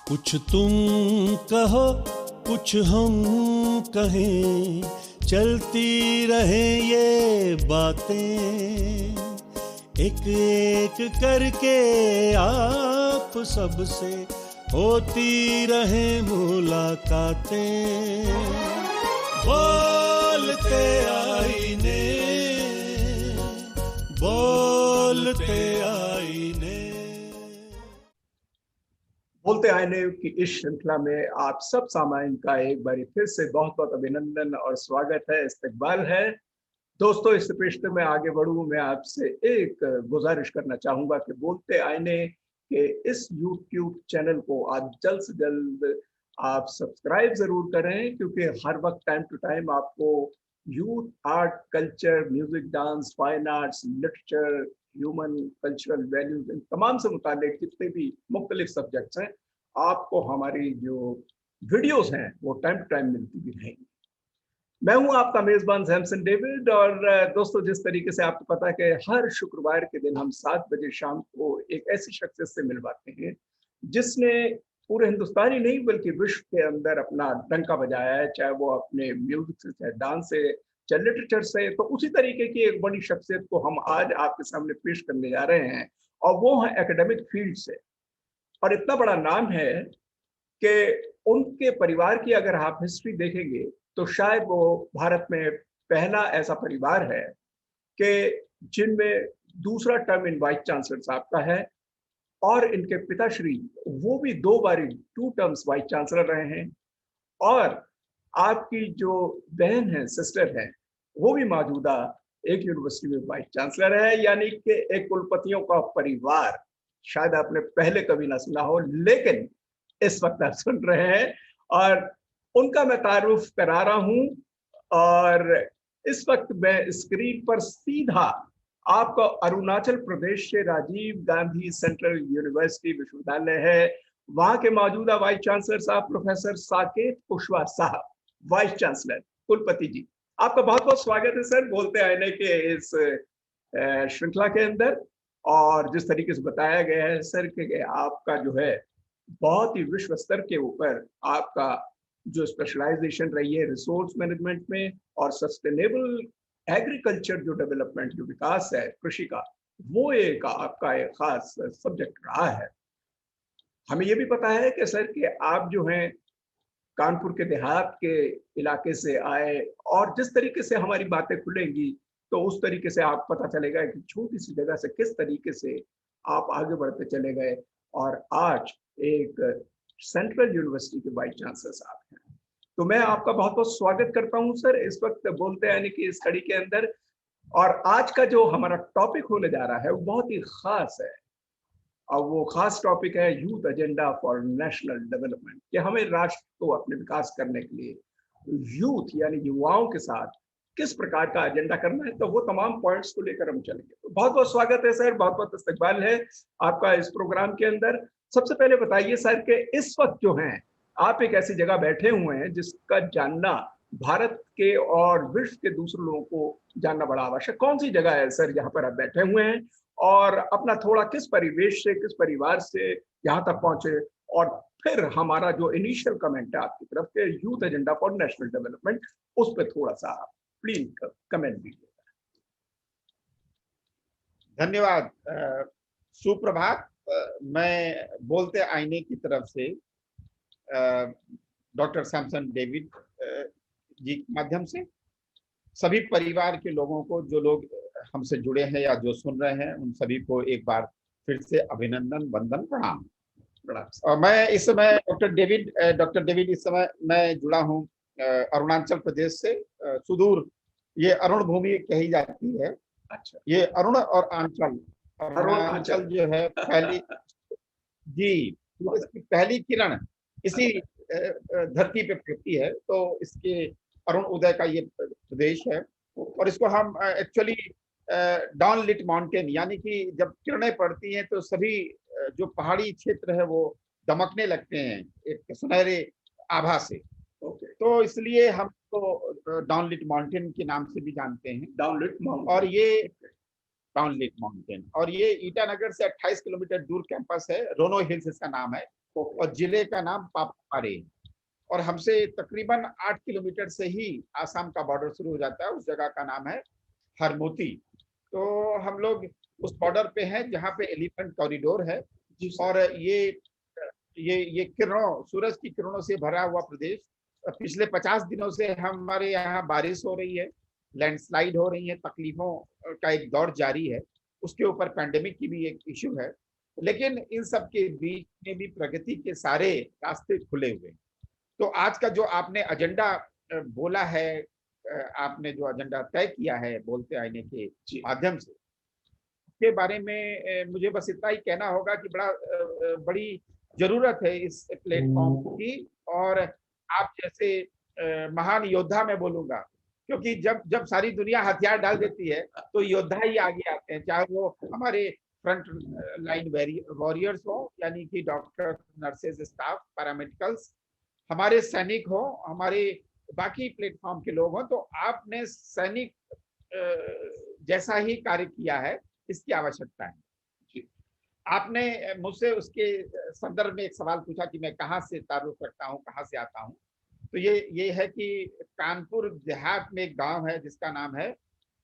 कुछ तुम कहो कुछ हम कहें, चलती रहे ये बातें, एक एक करके आप सबसे होती रहे मुलाकातें। बोलते आईने, बोलते आईने। बोलते आईने की इस श्रृंखला में आप सब सामाइन का एक बार फिर से बहुत बहुत अभिनंदन और स्वागत है, इस्तकबाल है। दोस्तों, इस पृष्ठ में आगे बढ़ूं, मैं आपसे एक गुजारिश करना चाहूंगा कि बोलते आईने के इस यूट्यूब चैनल को आप जल्द से जल्द आप सब्सक्राइब जरूर करें, क्योंकि हर वक्त टाइम टू टाइम आपको youth, art, culture, music, dance, fine arts, literature, human cultural values, इन तमाम से मुतालिक जितने भी मुख्तलिफ सब्जेक्ट्स हैं, आपको हमारी जो वीडियोस हैं वो टाइम टू टाइम मिलती भी रहेंगी। मैं हूं आपका मेजबान सैमसन डेविड, और दोस्तों, जिस तरीके से आपको पता है कि हर शुक्रवार के दिन हम 7 बजे शाम को एक ऐसी शख्सियत से मिलवाते हैं जिसने पूरे हिंदुस्तान ही नहीं बल्कि विश्व के अंदर अपना डंका बजाया है, चाहे वो अपने म्यूजिक से, चाहे डांस से, चाहे लिटरेचर से। तो उसी तरीके की एक बड़ी शख्सियत को हम आज आपके सामने पेश करने जा रहे हैं, और वो है एकेडमिक फील्ड से। और इतना बड़ा नाम है कि उनके परिवार की अगर आप हिस्ट्री देखेंगे तो शायद वो भारत में पहला ऐसा परिवार है कि जिनमें दूसरा टर्म इन वाइस चांसलर साहब का है, और इनके पिताश्री वो भी 2 बारी 2 टर्म्स वाइस चांसलर रहे हैं। और आपकी जो बहन है, सिस्टर है, वो भी मौजूदा एक यूनिवर्सिटी में वाइस चांसलर है, यानी कि एक कुलपतियों का परिवार। शायद आपने पहले कभी ना सुना हो, लेकिन इस वक्त आप सुन रहे हैं, और उनका मैं तारुफ करा रहा हूं। और इस वक्त मैं स्क्रीन पर सीधा आपको अरुणाचल प्रदेश से राजीव गांधी सेंट्रल यूनिवर्सिटी विश्वविद्यालय है, वहां के मौजूदा वाइस चांसलर साहब प्रोफेसर साकेत कुशवाहा साहब, वाइस चांसलर, कुलपति जी, आपका बहुत बहुत स्वागत है सर बोलते आईने के इस श्रृंखला के अंदर। और जिस तरीके से बताया गया है सर कि आपका जो है बहुत ही विश्व स्तर के ऊपर आपका जो स्पेशलाइजेशन रही है रिसोर्स मैनेजमेंट में, और सस्टेनेबल एग्रीकल्चर जो डेवलपमेंट, जो विकास है कृषि का, वो एक आपका एक खास सब्जेक्ट रहा है। हमें ये भी पता है कि सर कि आप जो हैं कानपुर के देहात के इलाके से आए, और जिस तरीके से हमारी बातें खुलेंगी तो उस तरीके से आप पता चलेगा कि छोटी सी जगह से किस तरीके से आप आगे बढ़ते चले गए, और आज एक सेंट्रल यूनिवर्सिटी के वाइस चांसलर साहब हैं। तो मैं आपका बहुत बहुत स्वागत करता हूं सर इस वक्त बोलते आने की इस कड़ी के अंदर। और आज का जो हमारा टॉपिक होने जा रहा है वो बहुत ही खास है, और वो खास टॉपिक है youth agenda for national development, कि हमें राष्ट्र को अपने विकास करने के लिए यूथ यानी युवाओं के साथ किस प्रकार का एजेंडा करना है। तो वो तमाम पॉइंट्स को लेकर हम चलेंगे। तो बहुत बहुत स्वागत है सर, बहुत बहुत इस्तकबाल है आपका इस प्रोग्राम के अंदर। सबसे पहले बताइए सर कि इस वक्त जो है आप एक ऐसी जगह बैठे हुए हैं जिसका जानना भारत के और विश्व के दूसरे लोगों को जानना बड़ा आवश्यक। कौन सी जगह है सर जहाँ पर आप बैठे हुए हैं, और अपना थोड़ा किस परिवेश से, किस परिवार से यहाँ तक पहुंचे, और फिर हमारा जो इनिशियल कमेंट है आपकी तरफ के youth agenda for national development, उस पर थोड़ा सा प्लीज कमेंट दीजिए। धन्यवाद। सुप्रभात। मैं बोलते आईने की तरफ से डॉक्टर सैमसन डेविड जी के माध्यम से सभी परिवार के लोगों को, जो लोग हमसे जुड़े हैं या जो सुन रहे हैं, उन सभी को एक बार फिर से अभिनंदन, वंदन, प्रणाम। और मैं इस समय डॉक्टर डेविड इस समय मैं जुड़ा हूं अरुणाचल प्रदेश से। सुदूर ये अरुण भूमि कही जाती है। अच्छा, ये अरुण और आंचल, अरुणाचल जो है पहली जी, इसकी पहली किरण इसी धरती पे पड़ती है, तो इसके अरुण उदय का ये प्रदेश है। और इसको हम एक्चुअली डॉन लिट माउंटेन, यानी कि जब किरणें पड़ती हैं तो सभी जो पहाड़ी क्षेत्र है वो दमकने लगते हैं एक सुनहरे आभा से। तो इसलिए हम तो डॉन लिट माउंटेन के नाम से भी जानते हैं, डाउन लिट माउंटेन। और ये डाउन लिट माउंटेन, और ये ईटानगर से 28 किलोमीटर दूर कैंपस है, रोनो हिल्स इसका नाम है। और जिले का नाम पापारे, और हमसे तकरीबन 8 किलोमीटर से ही आसाम का बॉर्डर शुरू हो जाता है। उस जगह का नाम है हरमोती। तो हम लोग उस बॉर्डर पे हैं जहाँ पे एलिफेंट कॉरिडोर है, और ये किरणों, सूरज की किरणों से भरा हुआ प्रदेश। पिछले 50 दिनों से हमारे यहाँ बारिश हो रही है, लैंडस्लाइड हो रही है, तकलीफों का एक दौर जारी है। उसके ऊपर पैंडेमिक की भी एक इश्यू है, लेकिन इन सब के बीच में भी प्रगति के सारे रास्ते खुले हुए हैं। तो आज का जो आपने एजेंडा बोला है, आपने जो एजेंडा तय किया है बोलते आईने के माध्यम से, के बारे में मुझे बस इतना ही कहना होगा कि बड़ी जरूरत है इस प्लेटफॉर्म की। और आप जैसे महान योद्धा मैं बोलूंगा, क्योंकि जब सारी दुनिया हथियार डाल देती है तो योद्धा ही आगे आते हैं, चाहे वो हमारे फ्रंट लाइन वॉरियर्स हो, यानी कि डॉक्टर, नर्सेज, स्टाफ, पैरामेडिकल्स, हमारे सैनिक हो, हमारे बाकी प्लेटफॉर्म के लोग हों। तो आपने सैनिक जैसा ही कार्य किया है, इसकी आवश्यकता है। आपने मुझसे उसके संदर्भ में एक सवाल पूछा कि मैं कहाँ से ताल्लुक रखता हूँ, कहाँ से आता हूँ। तो ये है कि कानपुर देहात में एक गांव है जिसका नाम है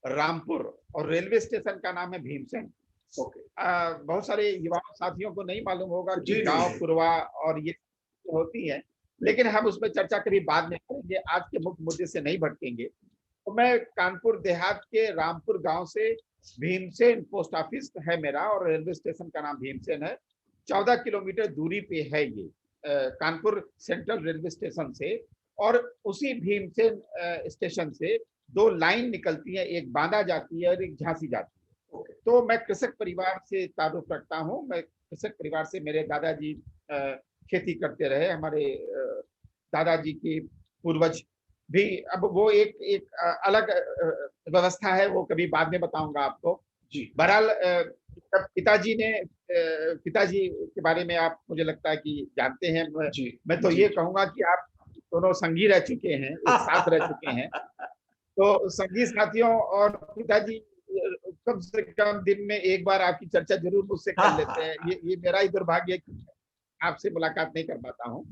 रामपुर, और रेलवे स्टेशन का नाम है भीमसेन। बहुत सारे युवा साथियों को नहीं मालूम होगा कि गांव पुरवा और ये होती है, लेकिन हम उसमें चर्चा कभी बाद में करेंगे, आज के मुख्य मुद्दे से नहीं भटकेंगे। तो मैं कानपुर देहात के रामपुर गांव से, भीमसेन पोस्ट ऑफिस है मेरा और रेलवे स्टेशन का नाम भीमसेन है, 14 किलोमीटर दूरी पे है ये कानपुर सेंट्रल रेलवे स्टेशन से। और उसी भीमसेन स्टेशन से 2 लाइन निकलती है, एक बांदा जाती है और एक झांसी जाती है। तो मैं कृषक परिवार से ताल्लुक रखता हूँ। मैं कृषक परिवार से, मेरे दादाजी खेती करते रहे, हमारे दादाजी के पूर्वज भी। अब वो एक अलग व्यवस्था है, वो कभी बाद में बताऊंगा आपको। बहरहाल पिताजी के बारे में आप, मुझे लगता है कि जानते हैं। मैं तो ये कहूंगा कि आप दोनों संगी रह चुके हैं, एक साथ रह चुके हैं। तो संगी साथियों और पिताजी कम से कम दिन में एक बार आपकी चर्चा जरूर मुझसे कर लेते हैं। ये मेरा ही दुर्भाग्य है कि आपसे मुलाकात नहीं कर पाता हूँ।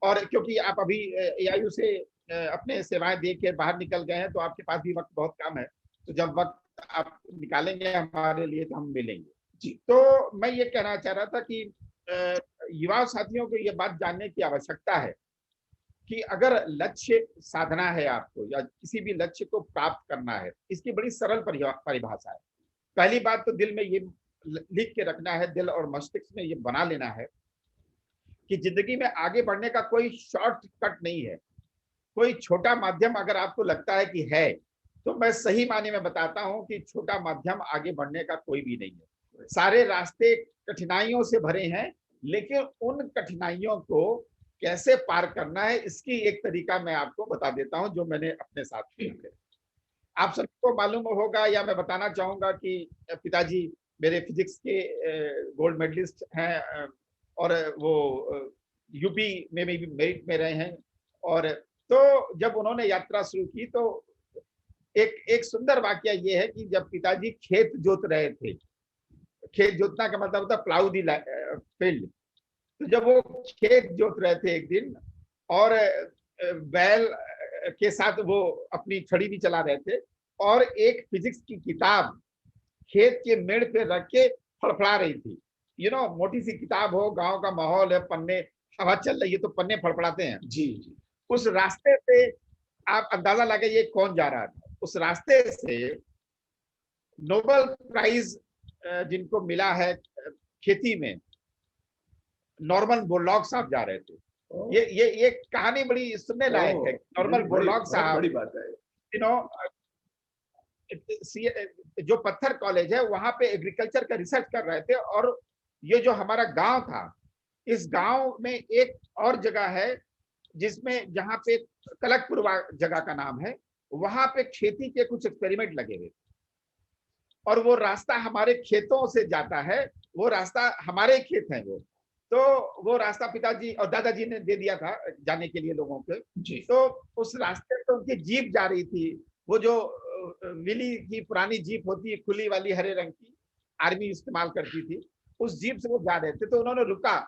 और क्योंकि आप अभी AIU से अपने सेवाएं दे के बाहर निकल गए हैं, तो आपके पास भी वक्त बहुत कम है। तो जब वक्त आप निकालेंगे हमारे लिए तो हम मिलेंगे। तो मैं ये कहना चाह रहा था कि युवा साथियों को ये बात जानने की आवश्यकता है कि अगर लक्ष्य साधना है आपको, या किसी भी लक्ष्य को प्राप्त करना है, इसकी बड़ी सरल परिभाषा है। पहली बात तो दिल में ये लिख के रखना है, दिल और मस्तिष्क में ये बना लेना है कि जिंदगी में आगे बढ़ने का कोई शॉर्टकट नहीं है। कोई छोटा माध्यम अगर आपको लगता है कि है, तो मैं सही मायने में बताता हूं कि छोटा माध्यम आगे बढ़ने का कोई भी नहीं है। सारे रास्ते कठिनाइयों से भरे हैं, लेकिन उन कठिनाइयों को कैसे पार करना है, इसकी एक तरीका मैं आपको बता देता हूं, जो मैंने अपने साथ किया। आप सबको मालूम होगा, या मैं बताना चाहूंगा कि पिताजी मेरे फिजिक्स के गोल्ड मेडलिस्ट हैं, और वो यूपी में भी मेरिट में रहे हैं। और तो जब उन्होंने यात्रा शुरू की, तो एक सुंदर वाकया ये है कि जब पिताजी खेत जोत रहे थे, खेत जोतना का मतलब होता है प्लाउ दी फील्ड, तो जब वो खेत जोत रहे थे एक दिन, और बैल के साथ वो अपनी छड़ी भी चला रहे थे, और एक फिजिक्स की किताब खेत के मेड़ पे रख के फड़फड़ा रही थी। मोटी सी किताब हो, गांव का माहौल है, पन्ने, हवा चल रही है तो पन्ने फड़फड़ाते हैं। जी। उस रास्ते से आप अंदाजा लगाइए कौन जा रहा था। उस रास्ते से नोबेल प्राइज जिनको मिला है खेती में, नॉर्मन बोरलॉग साहब जा रहे थे। ये कहानी बड़ी सुनने लायक है। नॉर्मन बोरलॉग साहब, बड़ी बात है। जो पत्थर कॉलेज है, वहां पे एग्रीकल्चर का रिसर्च कर रहे थे। और ये जो हमारा गांव था, इस गांव में एक और जगह है जिसमें, जहां पे कलकपुर जगह का नाम है, वहां पे खेती के कुछ एक्सपेरिमेंट लगे हुए, और वो रास्ता हमारे खेतों से जाता है, वो रास्ता हमारे खेत हैं वो। तो वो रास्ता पिताजी और दादाजी ने दे दिया था जाने के लिए लोगों को। तो उस रास्ते पे उनकी जीप जा रही थी, वो जो विली की पुरानी जीप होती है, खुली वाली, हरे रंग की, आर्मी इस्तेमाल करती थी। उस जीप से वो जा रहे थे, तो उन्होंने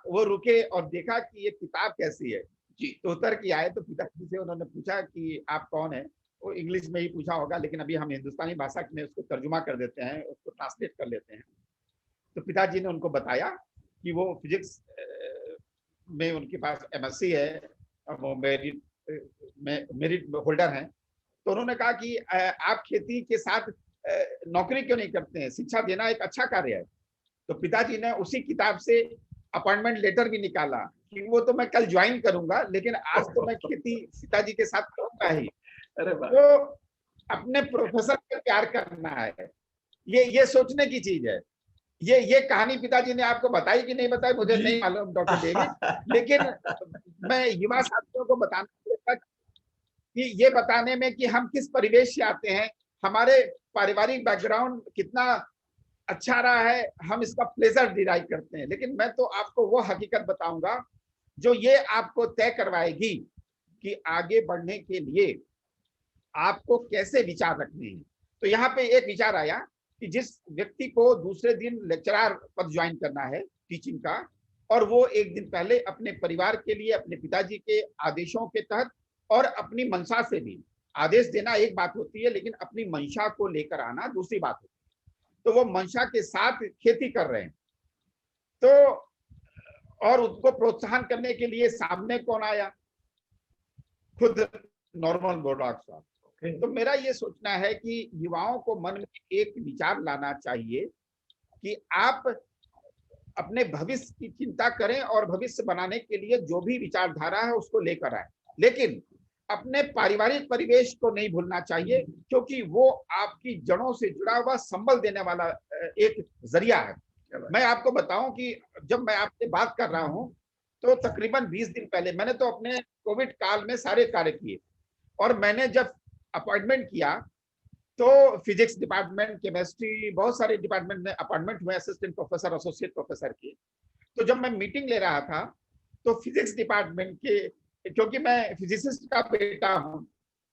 वो रुके और देखा कि ये किताब कैसी है जी। तो उतर के आए, तो पिताजी से उन्होंने पूछा कि आप कौन है। वो इंग्लिश में ही पूछा होगा, लेकिन अभी हम हिंदुस्तानी भाषा में उसको तर्जुमा कर देते हैं, उसको ट्रांसलेट कर लेते हैं। तो पिताजी ने उनको बताया कि वो फिजिक्स में उनके पास MSc है, वो मेरिट होल्डर हैं। तो उन्होंने कहा कि आप खेती के साथ नौकरी क्यों नहीं करते हैं, शिक्षा देना एक अच्छा कार्य है। तो पिताजी ने उसी किताब से अपॉइंटमेंट लेटर भी निकाला कि वो तो मैं कल ज्वाइन करूंगा, लेकिन आज तो मैं खेती पिताजी के साथ करूंगा ही। अरे वाह। तो अपने प्रोफेसर से प्यार करना है, ये सोचने की चीज है। ये कहानी पिताजी ने आपको बताई कि नहीं बताई मुझे नहीं मालूम डॉक्टर डेविड, लेकिन मैं युवा साथियों को बताना कि ये बताने में कि हम किस परिवेश से आते हैं, हमारे पारिवारिक बैकग्राउंड कितना अच्छा रहा है, हम इसका प्लेजर डिराइव करते हैं। लेकिन मैं तो आपको वो हकीकत बताऊंगा जो ये आपको तय करवाएगी कि आगे बढ़ने के लिए आपको कैसे विचार रखने हैं। तो यहाँ पे एक विचार आया कि जिस व्यक्ति को दूसरे दिन लेक्चरर पद ज्वाइन करना है टीचिंग का, और वो एक दिन पहले अपने परिवार के लिए अपने पिताजी के आदेशों के तहत और अपनी मंशा से भी, आदेश देना एक बात होती है लेकिन अपनी मंशा को लेकर आना दूसरी बात होती है। तो वो मंशा के साथ खेती कर रहे हैं, तो और उसको प्रोत्साहन करने के लिए सामने कौन आया, खुद नॉर्मन बोरलॉग साहब। तो मेरा ये सोचना है कि युवाओं को मन में एक विचार लाना चाहिए कि आप अपने भविष्य की चिंता करें और भविष्य बनाने के लिए जो भी विचारधारा है उसको लेकर आए, लेकिन अपने पारिवारिक परिवेश को नहीं भूलना चाहिए, क्योंकि वो आपकी जड़ों से जुड़ा हुआ संबल देने वाला एक जरिया है। मैं आपको बताऊं कि जब मैं आपसे बात कर रहा हूं तो तकरीबन 20 दिन पहले मैंने तो अपने कोविड काल में सारे कार्य किए, और मैंने जब अपॉइंटमेंट किया तो फिजिक्स डिपार्टमेंट, केमिस्ट्री, बहुत सारे डिपार्टमेंट में अपॉइंटमेंट हुए, असिस्टेंट प्रोफेसर, एसोसिएट प्रोफेसर के। तो जब मैं मीटिंग ले रहा था तो फिजिक्स डिपार्टमेंट के, क्योंकि मैं फिजिसिस्ट का बेटा हूं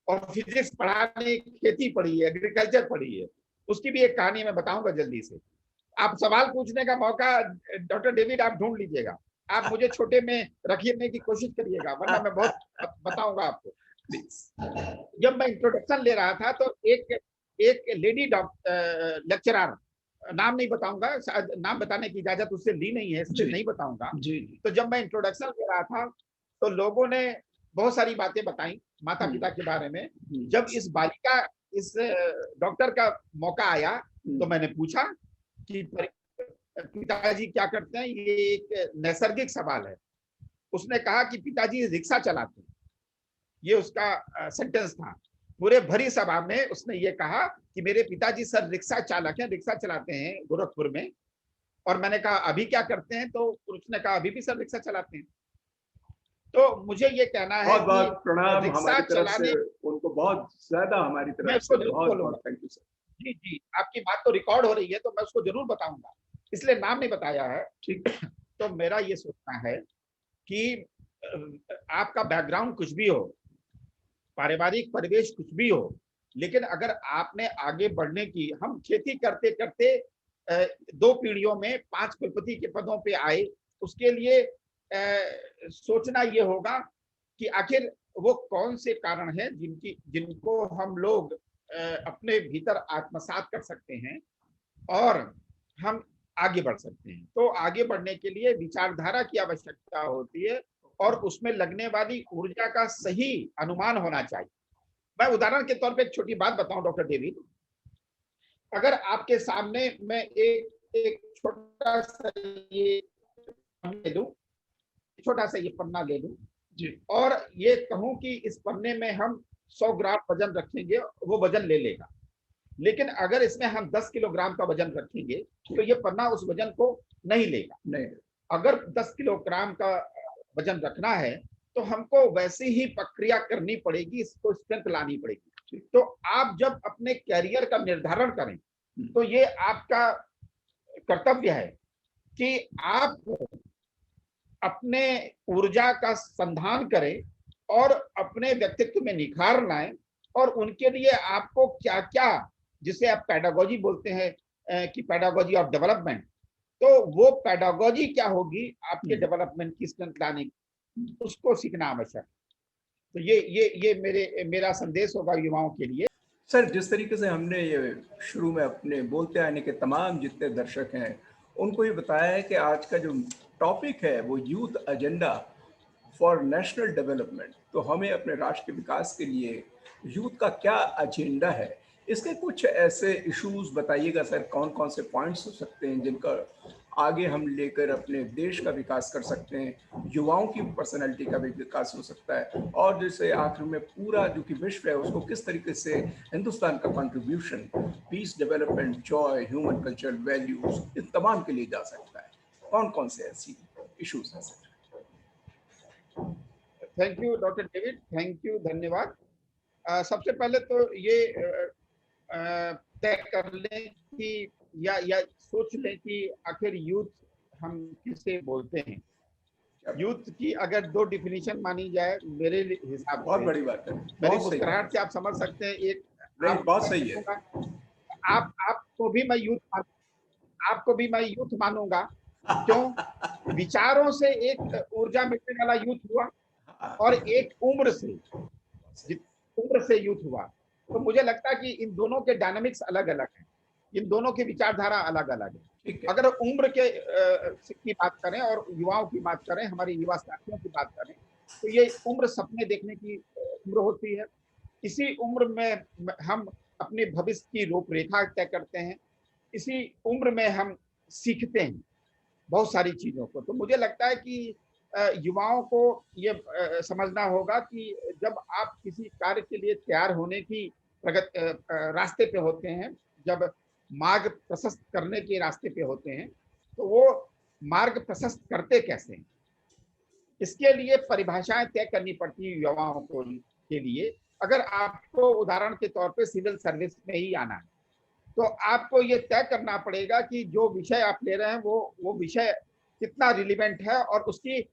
और फिजिक्स पढ़ाने, खेती पढ़ी है, एग्रीकल्चर पढ़ी है, उसकी भी एक कहानी मैं बताऊंगा जल्दी से। आप सवाल पूछने का मौका डॉक्टर डेविड आप ढूंढ लीजिएगा, आप मुझे छोटे में रखने की कोशिश करिएगा, वरना मैं बहुत बताऊंगा आपको। जब मैं इंट्रोडक्शन ले रहा था तो एक लेडी लेक्चरर, नाम नहीं बताऊंगा, शायद नाम बताने की इजाजत उससे ली नहीं है, इसलिए नहीं बताऊंगा जी। तो जब मैं इंट्रोडक्शन ले रहा था तो लोगों ने बहुत सारी बातें बताई माता पिता के बारे में। जब इस डॉक्टर का मौका आया तो मैंने पूछा कि पिताजी क्या करते हैं, ये एक नैसर्गिक सवाल है। उसने कहा कि पिताजी रिक्शा चलाते हैं, ये उसका सेंटेंस था। पूरे भरी सभा में उसने ये कहा कि मेरे पिताजी सर रिक्शा चालक हैं, रिक्शा चलाते हैं गोरखपुर में। और मैंने कहा अभी क्या करते हैं, तो उसने कहा अभी भी सर रिक्शा चलाते हैं। तो मुझे ये कहना है बहुत बहुत प्रणाम रिक्शा चलाने उनको, बहुत ज्यादा हमारी तरफ से बहुत थैंक यू सर। जी जी, आपकी बात तो रिकॉर्ड हो रही है तो मैं उसको जरूर बताऊंगा, इसलिए नाम नहीं बताया है, ठीक। तो मेरा ये सोचना है कि आपका बैकग्राउंड कुछ भी हो, पारिवारिक परिवेश कुछ भी हो, लेकिन अगर आपने आगे बढ़ने की, हम खेती करते करते 2 पीढ़ियों में 5 कुलपति के पदों पे आए, उसके लिए सोचना ये होगा कि आखिर वो कौन से कारण हैं जिनको हम लोग अपने भीतर आत्मसात कर सकते हैं और हम आगे बढ़ सकते हैं। तो आगे बढ़ने के लिए विचारधारा की आवश्यकता होती है और उसमें लगने वाली ऊर्जा का सही अनुमान होना चाहिए। मैं उदाहरण के तौर पे एक छोटी बात बताऊं डॉक्टर डेविड, अगर आपके सामने मैं एक छोटा सा ये ले लूं, छोटा सा ये पन्ना ले लूं जी, और ये कहूं कि इस पन्ने में हम 100 ग्राम वजन रखेंगे, वो वजन ले लेगा। लेकिन अगर इसमें हम 10 किलोग्राम का वजन रखेंगे तो ये पन्ना उस वजन को नहीं लेगा। नहीं, अगर 10 किलोग्राम का वजन रखना है तो हमको वैसी ही प्रक्रिया करनी पड़ेगी, इसको स्ट्रेंथ लानी पड़ेगी। तो आप जब अपने कैरियर का निर्धारण करें तो ये आपका कर्तव्य है कि आप अपने ऊर्जा का संधान करें और अपने व्यक्तित्व में निखार लाएं, और उनके लिए आपको क्या क्या, जिसे आप पेडागोजी बोलते हैं कि पेडागोजी ऑफ डेवलपमेंट, तो वो पेडागोजी क्या होगी आपके हम्म। डेवलपमेंट की, स्ट्रेंथ लाने की, उसको सीखना आवश्यक। तो ये मेरा संदेश होगा युवाओं के लिए। सर, जिस तरीके से हमने ये शुरू में अपने बोलते आने के तमाम जितने दर्शक हैं उनको ये बताया है कि आज का जो टॉपिक है वो youth agenda for national development, तो हमें अपने राष्ट्र के विकास के लिए यूथ का क्या एजेंडा है, इसके कुछ ऐसे इश्यूज बताइएगा सर। कौन कौन से पॉइंट्स हो सकते हैं जिनका आगे हम लेकर अपने देश का विकास कर सकते हैं, युवाओं की पर्सनैलिटी का भी विकास हो सकता है, और जैसे आखिर में पूरा जो कि विश्व है उसको किस तरीके से हिंदुस्तान का contribution peace, development, joy, human culture, values, इन तमाम के लिए जा सकता है। कौन कौन से ऐसी इश्यूज हैं sir? Thank you doctor David, thank you, धन्यवाद। सबसे पहले तो ये तय कर लें कि या सोच लें कि आखिर यूथ हम किसे बोलते हैं। यूथ की अगर दो डिफिनीशन मानी जाए मेरे हिसाब बहुत से, बड़ी बात है, मेरी बहुत सही मुस्कुराहट बात से आप समझ सकते हैं। एक नहीं, आप बहुत सही है। आपको भी मैं यूथ, आपको भी मैं यूथ मानूंगा। क्यों? विचारों से एक ऊर्जा मिलने वाला यूथ हुआ, और एक उम्र से, जित उम्र से यूथ हुआ। तो मुझे लगता है कि इन दोनों के डायनामिक्स अलग अलग हैं, इन दोनों की विचारधारा अलग अलग है। ठीक है। अगर उम्र के की बात करें और युवाओं की बात करें, हमारे युवा साथियों की बात करें, तो ये उम्र सपने देखने की उम्र होती है। इसी उम्र में हम अपने भविष्य की रूपरेखा तय करते हैं। इसी उम्र में हम सीखते हैं बहुत सारी चीजों को। तो मुझे लगता है कि युवाओं को ये समझना होगा कि जब आप किसी कार्य के लिए तैयार होने की रास्ते पे होते हैं, जब मार्ग प्रशस्त करने के रास्ते पे होते हैं, तो वो मार्ग प्रशस्त करते कैसे हैं, इसके लिए परिभाषाएं तय करनी पड़ती है युवाओं को के लिए। अगर आपको उदाहरण के तौर पे सिविल सर्विस में ही आना है, तो आपको ये तय करना पड़ेगा कि जो विषय आप ले रहे हैं वो विषय कितना रिलेवेंट है, और उसकी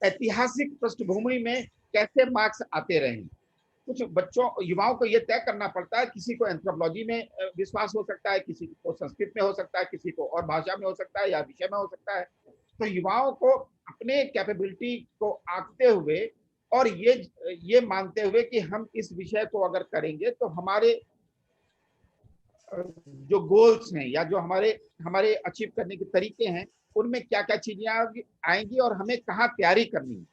ऐतिहासिक पृष्ठभूमि में कैसे मार्क्स आते रहे। कुछ बच्चों युवाओं को यह तय करना पड़ता है, किसी को एंथ्रोपोलॉजी में विश्वास हो सकता है, किसी को संस्कृत में हो सकता है, किसी को और भाषा में हो सकता है, या विषय में हो सकता है। तो युवाओं को अपने कैपेबिलिटी को आंकते हुए और ये मानते हुए कि हम इस विषय को अगर करेंगे तो हमारे जो गोल्स हैं या जो हमारे अचीव करने के तरीके हैं, उनमें क्या क्या चीजें आएंगी और हमें कहाँ तैयारी करनी है।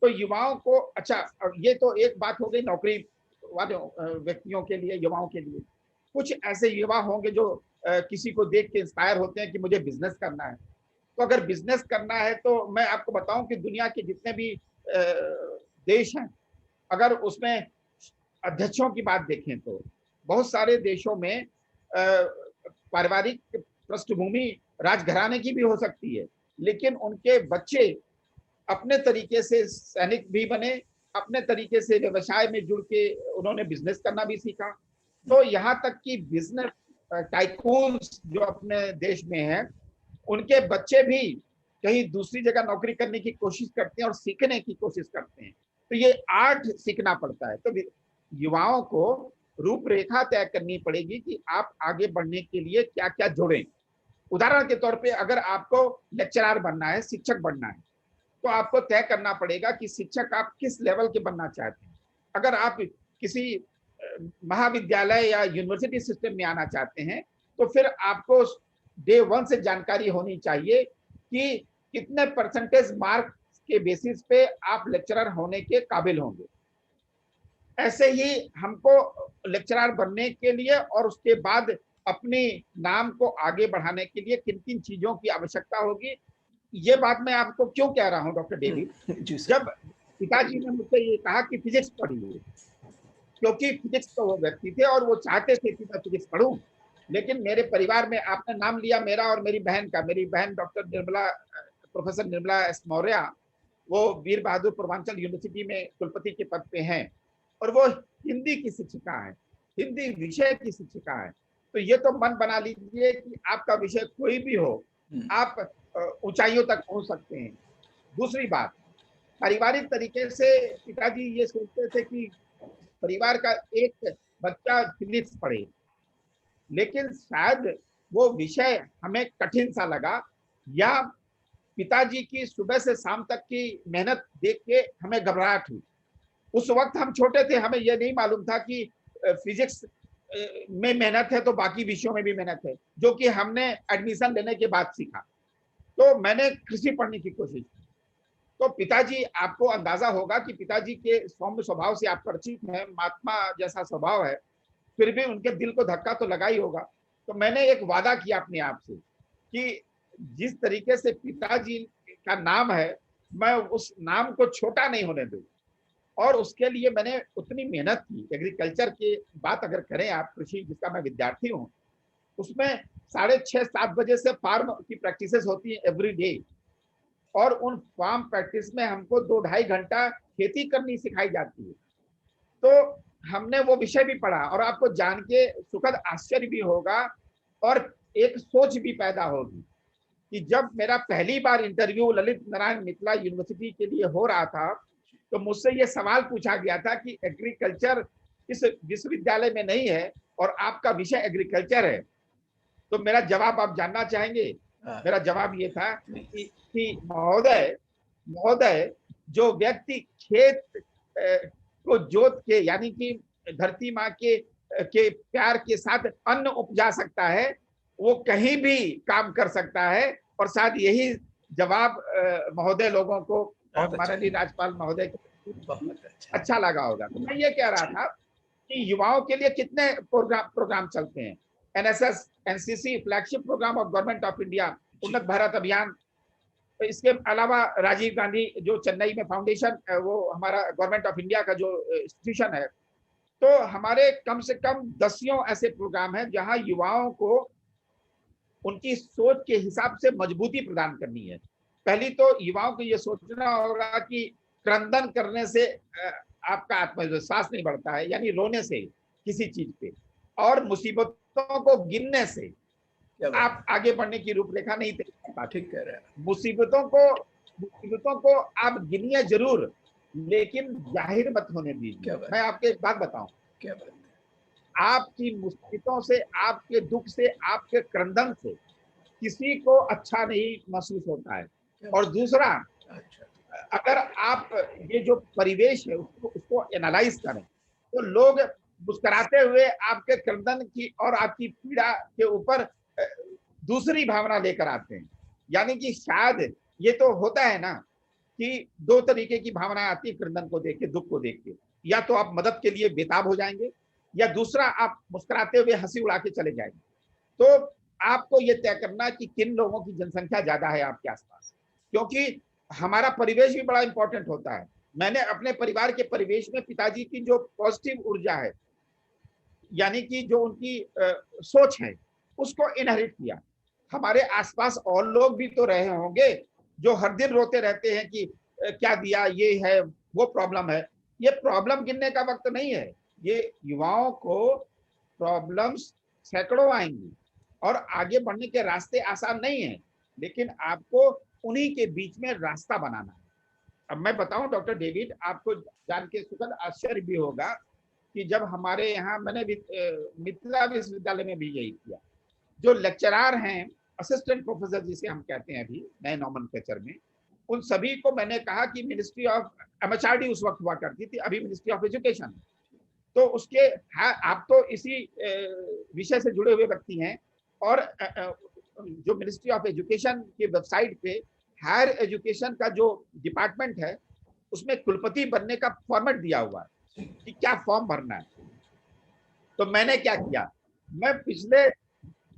तो युवाओं को, अच्छा, ये तो एक बात हो गई नौकरी वाले व्यक्तियों के लिए, युवाओं के लिए। कुछ ऐसे युवा होंगे जो किसी को देख के इंस्पायर होते हैं कि मुझे बिजनेस करना है। तो अगर बिजनेस करना है तो मैं आपको बताऊं कि दुनिया के जितने भी देश हैं, अगर उसमें अध्यक्षों की बात देखें तो बहुत सारे देशों में पारिवारिक पृष्ठभूमि राजघराने की भी हो सकती है, लेकिन उनके बच्चे अपने तरीके से सैनिक भी बने, अपने तरीके से व्यवसाय में जुड़ के उन्होंने बिजनेस करना भी सीखा। तो यहाँ तक कि बिजनेस टाइकून्स जो अपने देश में हैं, उनके बच्चे भी कहीं दूसरी जगह नौकरी करने की कोशिश करते हैं और सीखने की कोशिश करते हैं। तो ये आर्ट सीखना पड़ता है। तो युवाओं को रूपरेखा तय करनी पड़ेगी कि आप आगे बढ़ने के लिए क्या क्या जोड़ें। उदाहरण के तौर पे अगर आपको लेक्चरर बनना है, शिक्षक बनना है, तो आपको तय करना पड़ेगा कि शिक्षक आप किस लेवल के बनना चाहते हैं। अगर आप किसी महाविद्यालय या यूनिवर्सिटी सिस्टम में आना चाहते हैं, तो फिर आपको डे 1 से जानकारी होनी चाहिए कि कितने परसेंटेज मार्क के बेसिस पे आप लेक्चरर होने के काबिल होंगे। ऐसे ही हमको लेक्चरर बनने के लिए और उसके बाद अपने नाम को आगे बढ़ाने के लिए किन किन चीजों की आवश्यकता होगी, ये बात मैं आपको क्यों कह रहा हूं डॉक्टर डेविड। जब पिताजी ने मुझसे ये कहा कि फिजिक्स पढ़िए, क्योंकि फिजिक्स तो वो व्यक्ति थे और वो चाहते थे कि मैं फिजिक्स पढ़ूं, लेकिन मेरे परिवार में, आपने नाम लिया मेरा और मेरी बहन का, मेरी बहन doctor Nirmala, professor Nirmala S Maurya, वो वीर बहादुर पूर्वांचल यूनिवर्सिटी में कुलपति के पद पे हैं, और वो हिंदी की शिक्षिका है, हिंदी विषय की शिक्षिका है। तो ये तो मन बना लीजिए कि आपका विषय कोई भी हो, आप ऊंचाइयों तक पहुंच सकते हैं। दूसरी बात, पारिवारिक तरीके से पिताजी ये सोचते थे कि परिवार का एक बच्चा फिजिक्स पढ़े, लेकिन शायद वो विषय हमें कठिन सा लगा, या पिताजी की सुबह से शाम तक की मेहनत देख के हमें घबराहट हुई। उस वक्त हम छोटे थे, हमें यह नहीं मालूम था कि फिजिक्स में मेहनत है तो बाकी विषयों में भी मेहनत है, जो कि हमने एडमिशन लेने के बाद सीखा। तो मैंने कृषि पढ़ने की कोशिश की। तो पिताजी, आपको अंदाजा होगा कि पिताजी के सौम्य स्वभाव से आप परिचित हैं, महात्मा जैसा स्वभाव है, फिर भी उनके दिल को धक्का तो लगा ही होगा। तो मैंने एक वादा किया अपने आप से कि जिस तरीके से पिताजी का नाम है, मैं उस नाम को छोटा नहीं होने दूं, और उसके लिए मैंने उतनी मेहनत की। एग्रीकल्चर की बात अगर करें आप, कृषि जिसका मैं विद्यार्थी हूँ, उसमें 6:30-7 बजे से फार्म की प्रैक्टिसेस होती है एवरी डे, और उन फार्म प्रैक्टिस में हमको 2-2.5 घंटा खेती करनी सिखाई जाती है। तो हमने वो विषय भी पढ़ा, और आपको जान के सुखद आश्चर्य भी होगा और एक सोच भी पैदा होगी कि जब मेरा पहली बार इंटरव्यू ललित नारायण मिथिला यूनिवर्सिटी के लिए हो रहा था, तो मुझसे ये सवाल पूछा गया था कि एग्रीकल्चर इस विश्वविद्यालय में नहीं है और आपका विषय एग्रीकल्चर है, तो मेरा जवाब आप जानना चाहेंगे? मेरा जवाब ये था कि महोदय, जो व्यक्ति खेत को जोत के, यानी कि धरती माँ के प्यार के साथ अन्न उपजा सकता है, वो कहीं भी काम कर सकता है। और शायद यही जवाब महोदय लोगों को और माननीय राज्यपाल महोदय को अच्छा लगा होगा। तो मैं ये कह रहा था कि युवाओं के लिए कितने प्रोग्राम चलते हैं, NSS, NCC, flagship program of government of India, Unnat Bharat अभियान। इसके अलावा राजीव गांधी जो चेन्नई में फाउंडेशन, वो हमारा गवर्नमेंट ऑफ इंडिया का जो इंस्टीट्यूशन है। तो हमारे कम से कम दसियों ऐसे प्रोग्राम हैं जहां युवाओं को उनकी सोच के हिसाब से मजबूती प्रदान करनी है। पहली तो युवाओं को ये सोचना होगा कि क्रंदन करने से आपका आत्मविश्वास नहीं बढ़ता है, यानी रोने से किसी चीज पे, और मुसीबतों को गिनने से आप आगे बढ़ने की रूपरेखा नहीं तय कर पाते। ठीक कह रहे हैं। मुसीबतों को आप गिनिए जरूर, लेकिन जाहिर मत होने दीजिए। मैं आपको एक बात बताऊं, क्या बात है? आपकी मुसीबतों से, आपके दुख से, आपके क्रंदन से किसी को अच्छा नहीं महसूस होता है। और दूसरा, अगर आप ये जो परिवेश है उसको एनालाइज करें, तो लोग मुस्कुराते हुए आपके क्रंदन की और आपकी पीड़ा के ऊपर दूसरी भावना लेकर आते हैं। यानी कि शायद ये तो होता है ना कि दो तरीके की भावना आती है क्रंदन को देख के, दुख को देख के। या तो आप मदद के लिए बेताब हो जाएंगे, या दूसरा आप मुस्कुराते हुए हंसी उड़ा के चले जाएंगे। तो आपको ये तय करना कि किन लोगों की जनसंख्या ज्यादा है आपके आसपास, क्योंकि हमारा परिवेश भी बड़ा इंपॉर्टेंट होता है। मैंने अपने परिवार के परिवेश में पिताजी की जो पॉजिटिव ऊर्जा है, यानी कि जो उनकी सोच है, उसको इनहेरिट किया। हमारे आसपास और लोग भी तो रहे होंगे जो हर दिन रोते रहते हैं कि क्या दिया, ये है, वो प्रॉब्लम है। ये प्रॉब्लम गिनने का वक्त नहीं है। ये युवाओं को प्रॉब्लम्स सैकड़ों आएंगी और आगे बढ़ने के रास्ते आसान नहीं है, लेकिन आपको उन्हीं के बीच में रास्ता बनाना है। अब मैं बताऊं डॉक्टर डेविड, आपको जान के सुखद आश्चर्य भी होगा कि जब हमारे यहाँ, मैंने मिथिला विश्वविद्यालय में भी यही किया, जो लेक्चरार हैं, असिस्टेंट प्रोफेसर जिसे हम कहते हैं अभी नए नॉमेनक्लेचर में, उन सभी को मैंने कहा कि मिनिस्ट्री ऑफ एमएचआरडी उस वक्त हुआ करती थी, अभी मिनिस्ट्री ऑफ एजुकेशन, तो उसके आप तो इसी विषय से जुड़े हुए व्यक्ति हैं, और जो मिनिस्ट्री ऑफ एजुकेशन की वेबसाइट पे हायर एजुकेशन का जो डिपार्टमेंट है, उसमें कुलपति बनने का फॉर्मेट दिया हुआ है कि क्या फॉर्म भरना है। तो मैंने क्या किया, मैं पिछले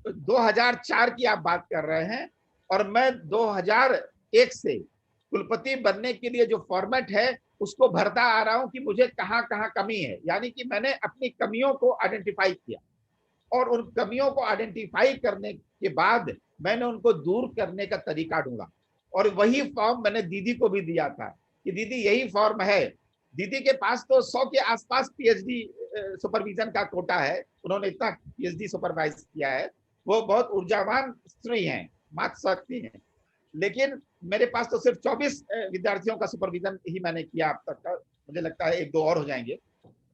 2004 की आप बात कर रहे हैं, और मैं 2001 से कुलपति बनने के लिए जो फॉर्मेट है उसको भरता आ रहा हूं कि मुझे कहां कहां कमी है। यानी कि मैंने अपनी कमियों को आइडेंटिफाई किया, और उन कमियों को आइडेंटिफाई करने के बाद मैंने उनको दूर करने का तरीका ढूंढा, और वही फॉर्म मैंने दीदी को भी दिया था कि दीदी यही फॉर्म है। दीदी के पास तो 100 के आसपास पीएचडी सुपरविजन का कोटा है, उन्होंने इतना पीएचडी सुपरवाइज किया है, वो बहुत ऊर्जावान स्त्री हैं, मातृशक्ति हैं। लेकिन मेरे पास तो सिर्फ 24 विद्यार्थियों का सुपरविजन ही मैंने किया अब तक का। मुझे लगता है 1-2 और हो जाएंगे,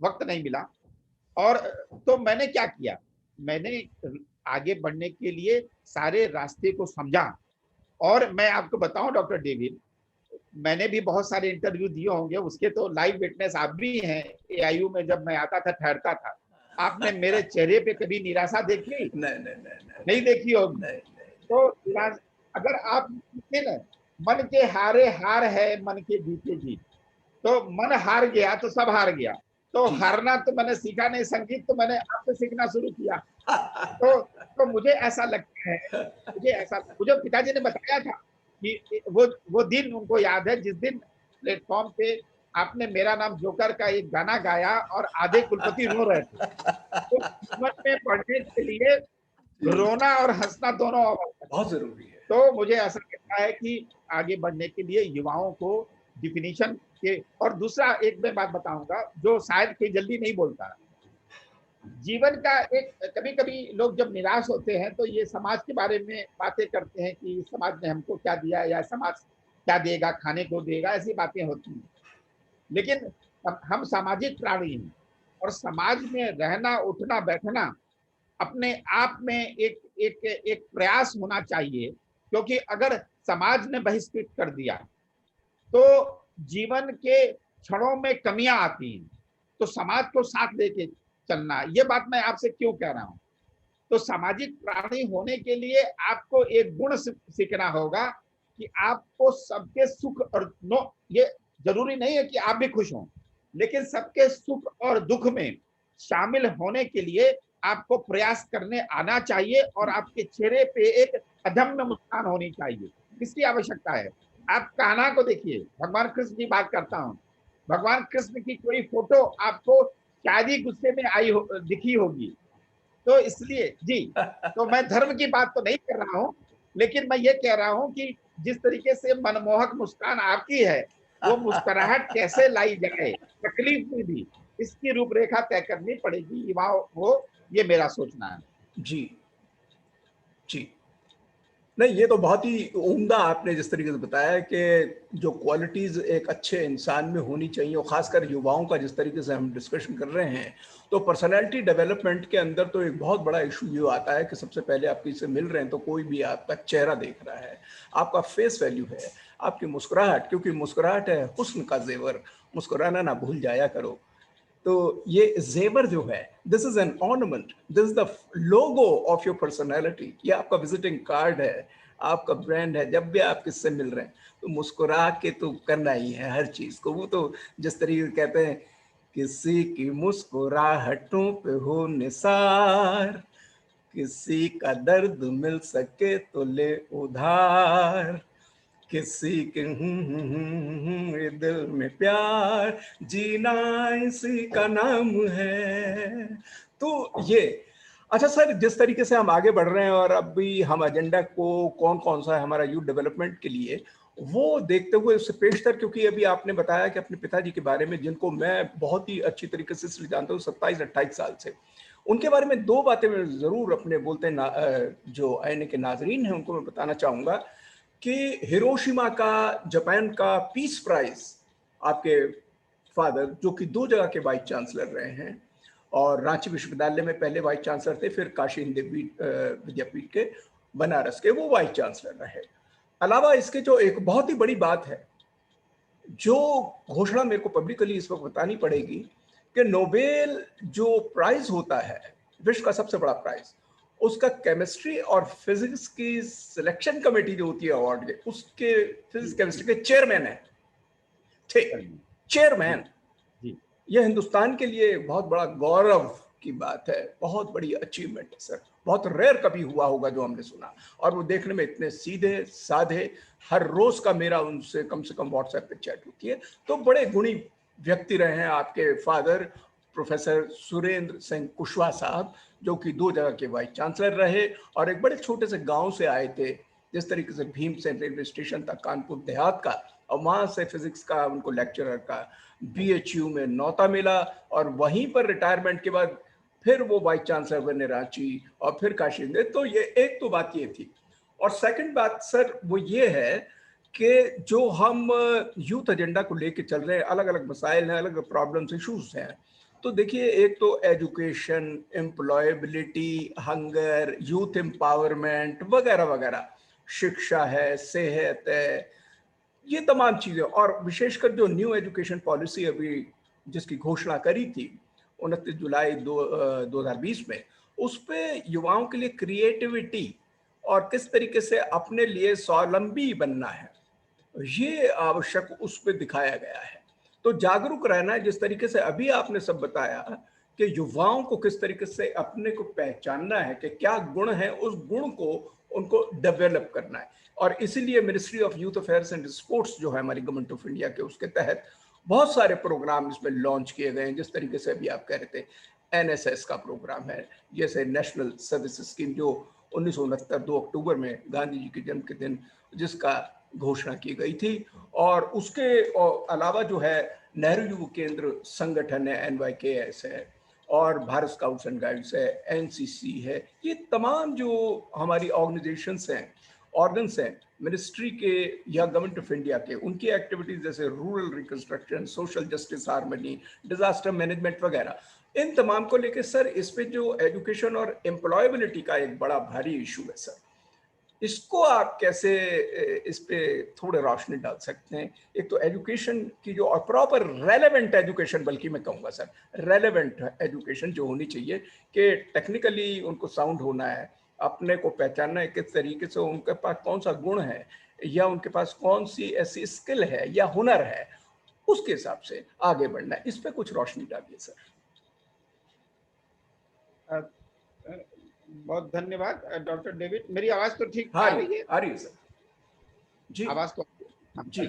वक्त नहीं मिला। और तो मैंने क्या किया, मैंने आगे बढ़ने के लिए सारे रास्ते को समझा। और मैं आपको बताऊं डॉक्टर डेविड, मैंने भी बहुत सारे इंटरव्यू दिए होंगे, उसके तो लाइव विटनेस आप भी हैं। एआईयू में जब मैं आता था, ठहरता था, आपने मेरे चेहरे पे कभी निराशा देखी? नहीं नहीं नहीं नहीं देखी होगी। नहीं तो अगर आप ना, मन के हारे हार है, मन के जीते जीत। तो मन हार गया तो सब हार गया। तो जी। हारना तो मैंने सीखा नहीं, संगीत तो मैंने आपसे सीखना शुरू किया। तो मुझे ऐसा लगता है, मुझे पिताजी ने बताया था कि वो दिन उनको याद है जिस दिन प्लेटफॉर्म पे आपने मेरा नाम जोकर का एक गाना गाया और आधे कुलपति रो रहे थे। तो जीवन में पढ़ने के लिए रोना और हंसना दोनों आवश्यक है। बहुत जरूरी है। तो मुझे ऐसा लगता है कि आगे बढ़ने के लिए युवाओं को डिफिनीशन के, और दूसरा एक मैं बात बताऊंगा जो शायद कोई जल्दी नहीं बोलता। जीवन का एक, कभी कभी लोग जब निराश होते हैं तो ये समाज के बारे में बातें करते हैं कि समाज ने हमको क्या दिया या समाज क्या देगा, खाने को देगा, ऐसी बातें होती हैं। लेकिन हम सामाजिक प्राणी हैं और समाज में रहना, उठना, बैठना अपने आप में एक एक एक प्रयास होना चाहिए। क्योंकि अगर समाज ने बहिष्कृत कर दिया तो जीवन के क्षणों में कमियां आती हैं। तो समाज को साथ लेके चलना, ये बात मैं आपसे क्यों कह रहा हूं? तो सामाजिक प्राणी होने के लिए आपको एक गुण सीखना होगा कि आपको सबके सुख और नो, ये जरूरी नहीं है कि आप भी खुश हों, लेकिन सबके सुख और दुख में शामिल होने के लिए आपको प्रयास करने आना चाहिए और आपके चेहरे पे एक अदम्य मुस्कान होनी चाहिए। इसकी आवश्यकता है। आप कान्हा को देखिए, भगवान कृष्ण की बात करता हूं, भगवान कृष्ण की कोई फोटो आपको शायद ही गुस्से में आई दिखी होगी। तो इसलिए जी, तो मैं धर्म की बात तो नहीं कर रहा हूं, लेकिन मैं ये कह रहा हूं कि जिस तरीके से मनमोहक मुस्कान आपकी है, वो मुस्कुराहट कैसे लाई जाए तकलीफ में भी, इसकी रूपरेखा तय करनी पड़ेगी युवाओं को, ये मेरा सोचना है। जी जी। नहीं, ये तो बहुत ही उम्दा आपने जिस तरीके से बताया कि जो क्वालिटीज एक अच्छे इंसान में होनी चाहिए, और खासकर युवाओं का जिस तरीके से हम डिस्कशन कर रहे हैं, तो पर्सनैलिटी डेवलपमेंट के अंदर तो एक बहुत बड़ा इशू ये आता है कि सबसे पहले आप किसी से मिल रहे हैं तो कोई भी आपका चेहरा देख रहा है, आपका फेस वैल्यू है, आपकी मुस्कुराहट, क्योंकि मुस्कुराहट है हुस्न का जेवर, मुस्कुराना ना भूल जाया करो। तो ये जेवर जो है, this is an ornament, this is the logo of your personality, ये आपका विजिटिंग कार्ड है, आपका ब्रांड है। जब भी आप किससे मिल रहे हैं तो मुस्कुरा के तो करना ही है हर चीज को। वो तो जिस तरीके से कहते हैं, किसी की मुस्कुराहटों पे हो निसार, किसी का दर्द मिल सके तो ले उधार, किसी के दिल में प्यार, जीना इसी का नाम है। तो ये अच्छा सर, जिस तरीके से हम आगे बढ़ रहे हैं और अब भी हम एजेंडा को कौन कौन सा है हमारा यूथ डेवलपमेंट के लिए, वो देखते हुए उससे पेशतर, क्योंकि अभी आपने बताया कि अपने पिताजी के बारे में, जिनको मैं बहुत ही अच्छी तरीके से जानता हूँ 27-28 साल से, उनके बारे में दो बातें मैं जरूर अपने बोलते जो आईने के नाजरीन हैं उनको मैं बताना चाहूंगा कि हिरोशिमा का, जापान का पीस प्राइज आपके फादर, जो कि 2 जगह के वाइस चांसलर रहे हैं, और रांची विश्वविद्यालय में पहले वाइस चांसलर थे, फिर काशी हिंदी विद्यापीठ के बनारस के वो वाइस चांसलर रहे। अलावा इसके जो एक बहुत ही बड़ी बात है, जो घोषणा मेरे को पब्लिकली इस वक्त बतानी पड़ेगी, कि नोबेल जो प्राइज होता है, विश्व का सबसे बड़ा प्राइज, उसका केमिस्ट्री और फिजिक्स की सिलेक्शन कमेटी जो होती है अवार्ड के, उसके फिजिक्स केमिस्ट्री के चेयरमैन है, ठीक, चेयरमैन। यह हिंदुस्तान के लिए बहुत बड़ा गौरव की बात है, बहुत बड़ी अचीवमेंट है सर, बहुत रेयर कभी हुआ होगा जो हमने सुना। और वो देखने में इतने सीधे साधे, हर रोज का मेरा उनसे कम से कम व्हाट्सएप पे चैट होती है। तो बड़े गुणी व्यक्ति रहे हैं आपके फादर, प्रोफेसर सुरेंद्र सिंह कुशवाहा साहब, जो कि 2 जगह के वाइस चांसलर रहे और एक बड़े छोटे से गांव से आए थे, जिस तरीके से भीमसेन रेलवे स्टेशन तक कानपुर देहात का, और वहां से फिजिक्स का उनको लेक्चरर का बीएचयू में नौता मिला, और वहीं पर रिटायरमेंट के बाद फिर वो वाइस चांसलर बने रांची और फिर काशी। तो ये एक तो बात ये थी। और सेकंड बात सर वो ये है कि जो हम यूथ एजेंडा को लेके चल रहे हैं, अलग अलग मसाइल हैं, अलग अलग प्रॉब्लम्स, इशूज हैं, तो देखिए, एक तो education, employability, hunger, youth empowerment वगैरह वगैरह, शिक्षा है, सेहत है, ये तमाम चीज़ें, और विशेषकर जो न्यू एजुकेशन पॉलिसी अभी जिसकी घोषणा करी थी 29 जुलाई 2020 में, उस पे युवाओं के लिए क्रिएटिविटी और किस तरीके से अपने लिए स्वावलंबी बनना है, ये आवश्यक उस पे दिखाया गया है। तो जागरूक रहना है, जिस तरीके से अभी आपने सब बताया कि युवाओं को किस तरीके से अपने को पहचानना है कि क्या गुण है, उस गुण को उनको डेवलप करना है। और इसीलिए ministry of youth affairs and sports जो है हमारी गवर्नमेंट ऑफ इंडिया के, उसके तहत बहुत सारे प्रोग्राम इसमें लॉन्च किए गए हैं। जिस तरीके से अभी आप कह रहे थे, एनएसएस का प्रोग्राम है, जैसे नेशनल सर्विस स्कीम जो 1969 2 अक्टूबर में गांधी जी के जन्म के दिन जिसका घोषणा की गई थी, और उसके अलावा जो है नेहरू युवा केंद्र संगठन है, NYKS है, और भारत स्काउट्स एंड गाइड्स है, NCC है, ये तमाम जो हमारी ऑर्गेनाइजेशंस हैं, ऑर्गन्स हैं मिनिस्ट्री के या गवर्नमेंट ऑफ इंडिया के, उनकी एक्टिविटीज जैसे rural reconstruction, social justice harmony, disaster management वगैरह, इन तमाम को लेके सर इस पे जो एजुकेशन और एम्प्लॉयबिलिटी का एक बड़ा भारी इशू है सर, इसको आप कैसे इस पे थोड़े रोशनी डाल सकते हैं? एक तो एजुकेशन की जो, और प्रॉपर रेलेवेंट एजुकेशन, बल्कि मैं कहूँगा सर रेलेवेंट एजुकेशन जो होनी चाहिए, कि टेक्निकली उनको साउंड होना है, अपने को पहचानना है किस तरीके से, उनके पास कौन सा गुण है या उनके पास कौन सी ऐसी स्किल है या हुनर है, उसके हिसाब से आगे बढ़ना है। इस पे कुछ रोशनी डालिए सर। बहुत धन्यवाद डॉक्टर डेविड। मेरी आवाज तो ठीक हाँ, आ रही है? आ रही है सर जी। आवाज तो जी।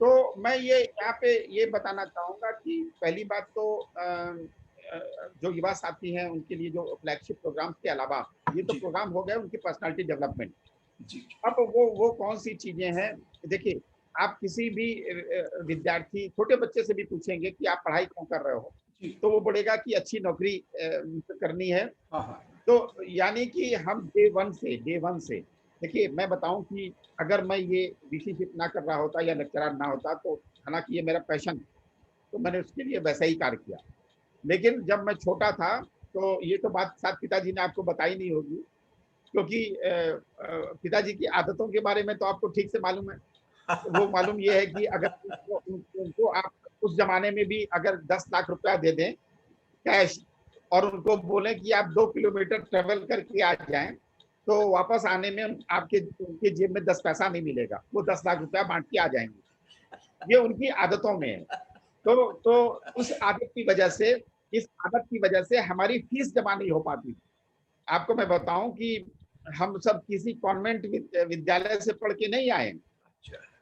तो मैं ये यहाँ पे ये बताना चाहूंगा कि पहली बात तो जो युवा साथी हैं उनके लिए जो फ्लैगशिप प्रोग्राम के अलावा ये तो जी। प्रोग्राम हो गया उनकी पर्सनालिटी डेवलपमेंट। जी। अब वो कौन सी चीजें हैं? देखिए, आप किसी भी विद्यार्थी, छोटे बच्चे से भी पूछेंगे कि आप पढ़ाई क्यों कर रहे हो, जी। तो वो बोलेगा कि अच्छी नौकरी करनी है। हाँ हाँ। तो यानी कि हम डे वन से देखिए, मैं बताऊं कि अगर मैं ये वीसीशिप ना कर रहा होता या लेक्चरर ना होता, तो हालांकि ये मेरा पैशन, तो मैंने उसके लिए वैसा ही कार्य किया। लेकिन जब मैं छोटा था, तो ये तो बात शायद पिताजी ने आपको बताई नहीं होगी, क्योंकि पिताजी की आदतों के बारे में तो आपको ठीक से मालूम है। वो मालूम ये है कि अगर उनको आप उस जमाने में भी अगर 10 लाख रुपया दे दें कैश, और उनको बोलें कि आप 2 किलोमीटर ट्रेवल करके आ जाएं, तो वापस आने में आपके उनके जेब में 10 पैसा नहीं मिलेगा, वो 10 लाख रुपया बांट के आ जाएंगे। ये उनकी आदतों में है। तो उस आदत की वजह से, इस आदत की वजह से हमारी फीस जमा नहीं हो पाती। आपको मैं बताऊं कि हम सब किसी कॉन्वेंट विद्यालय से पढ़ के नहीं आए।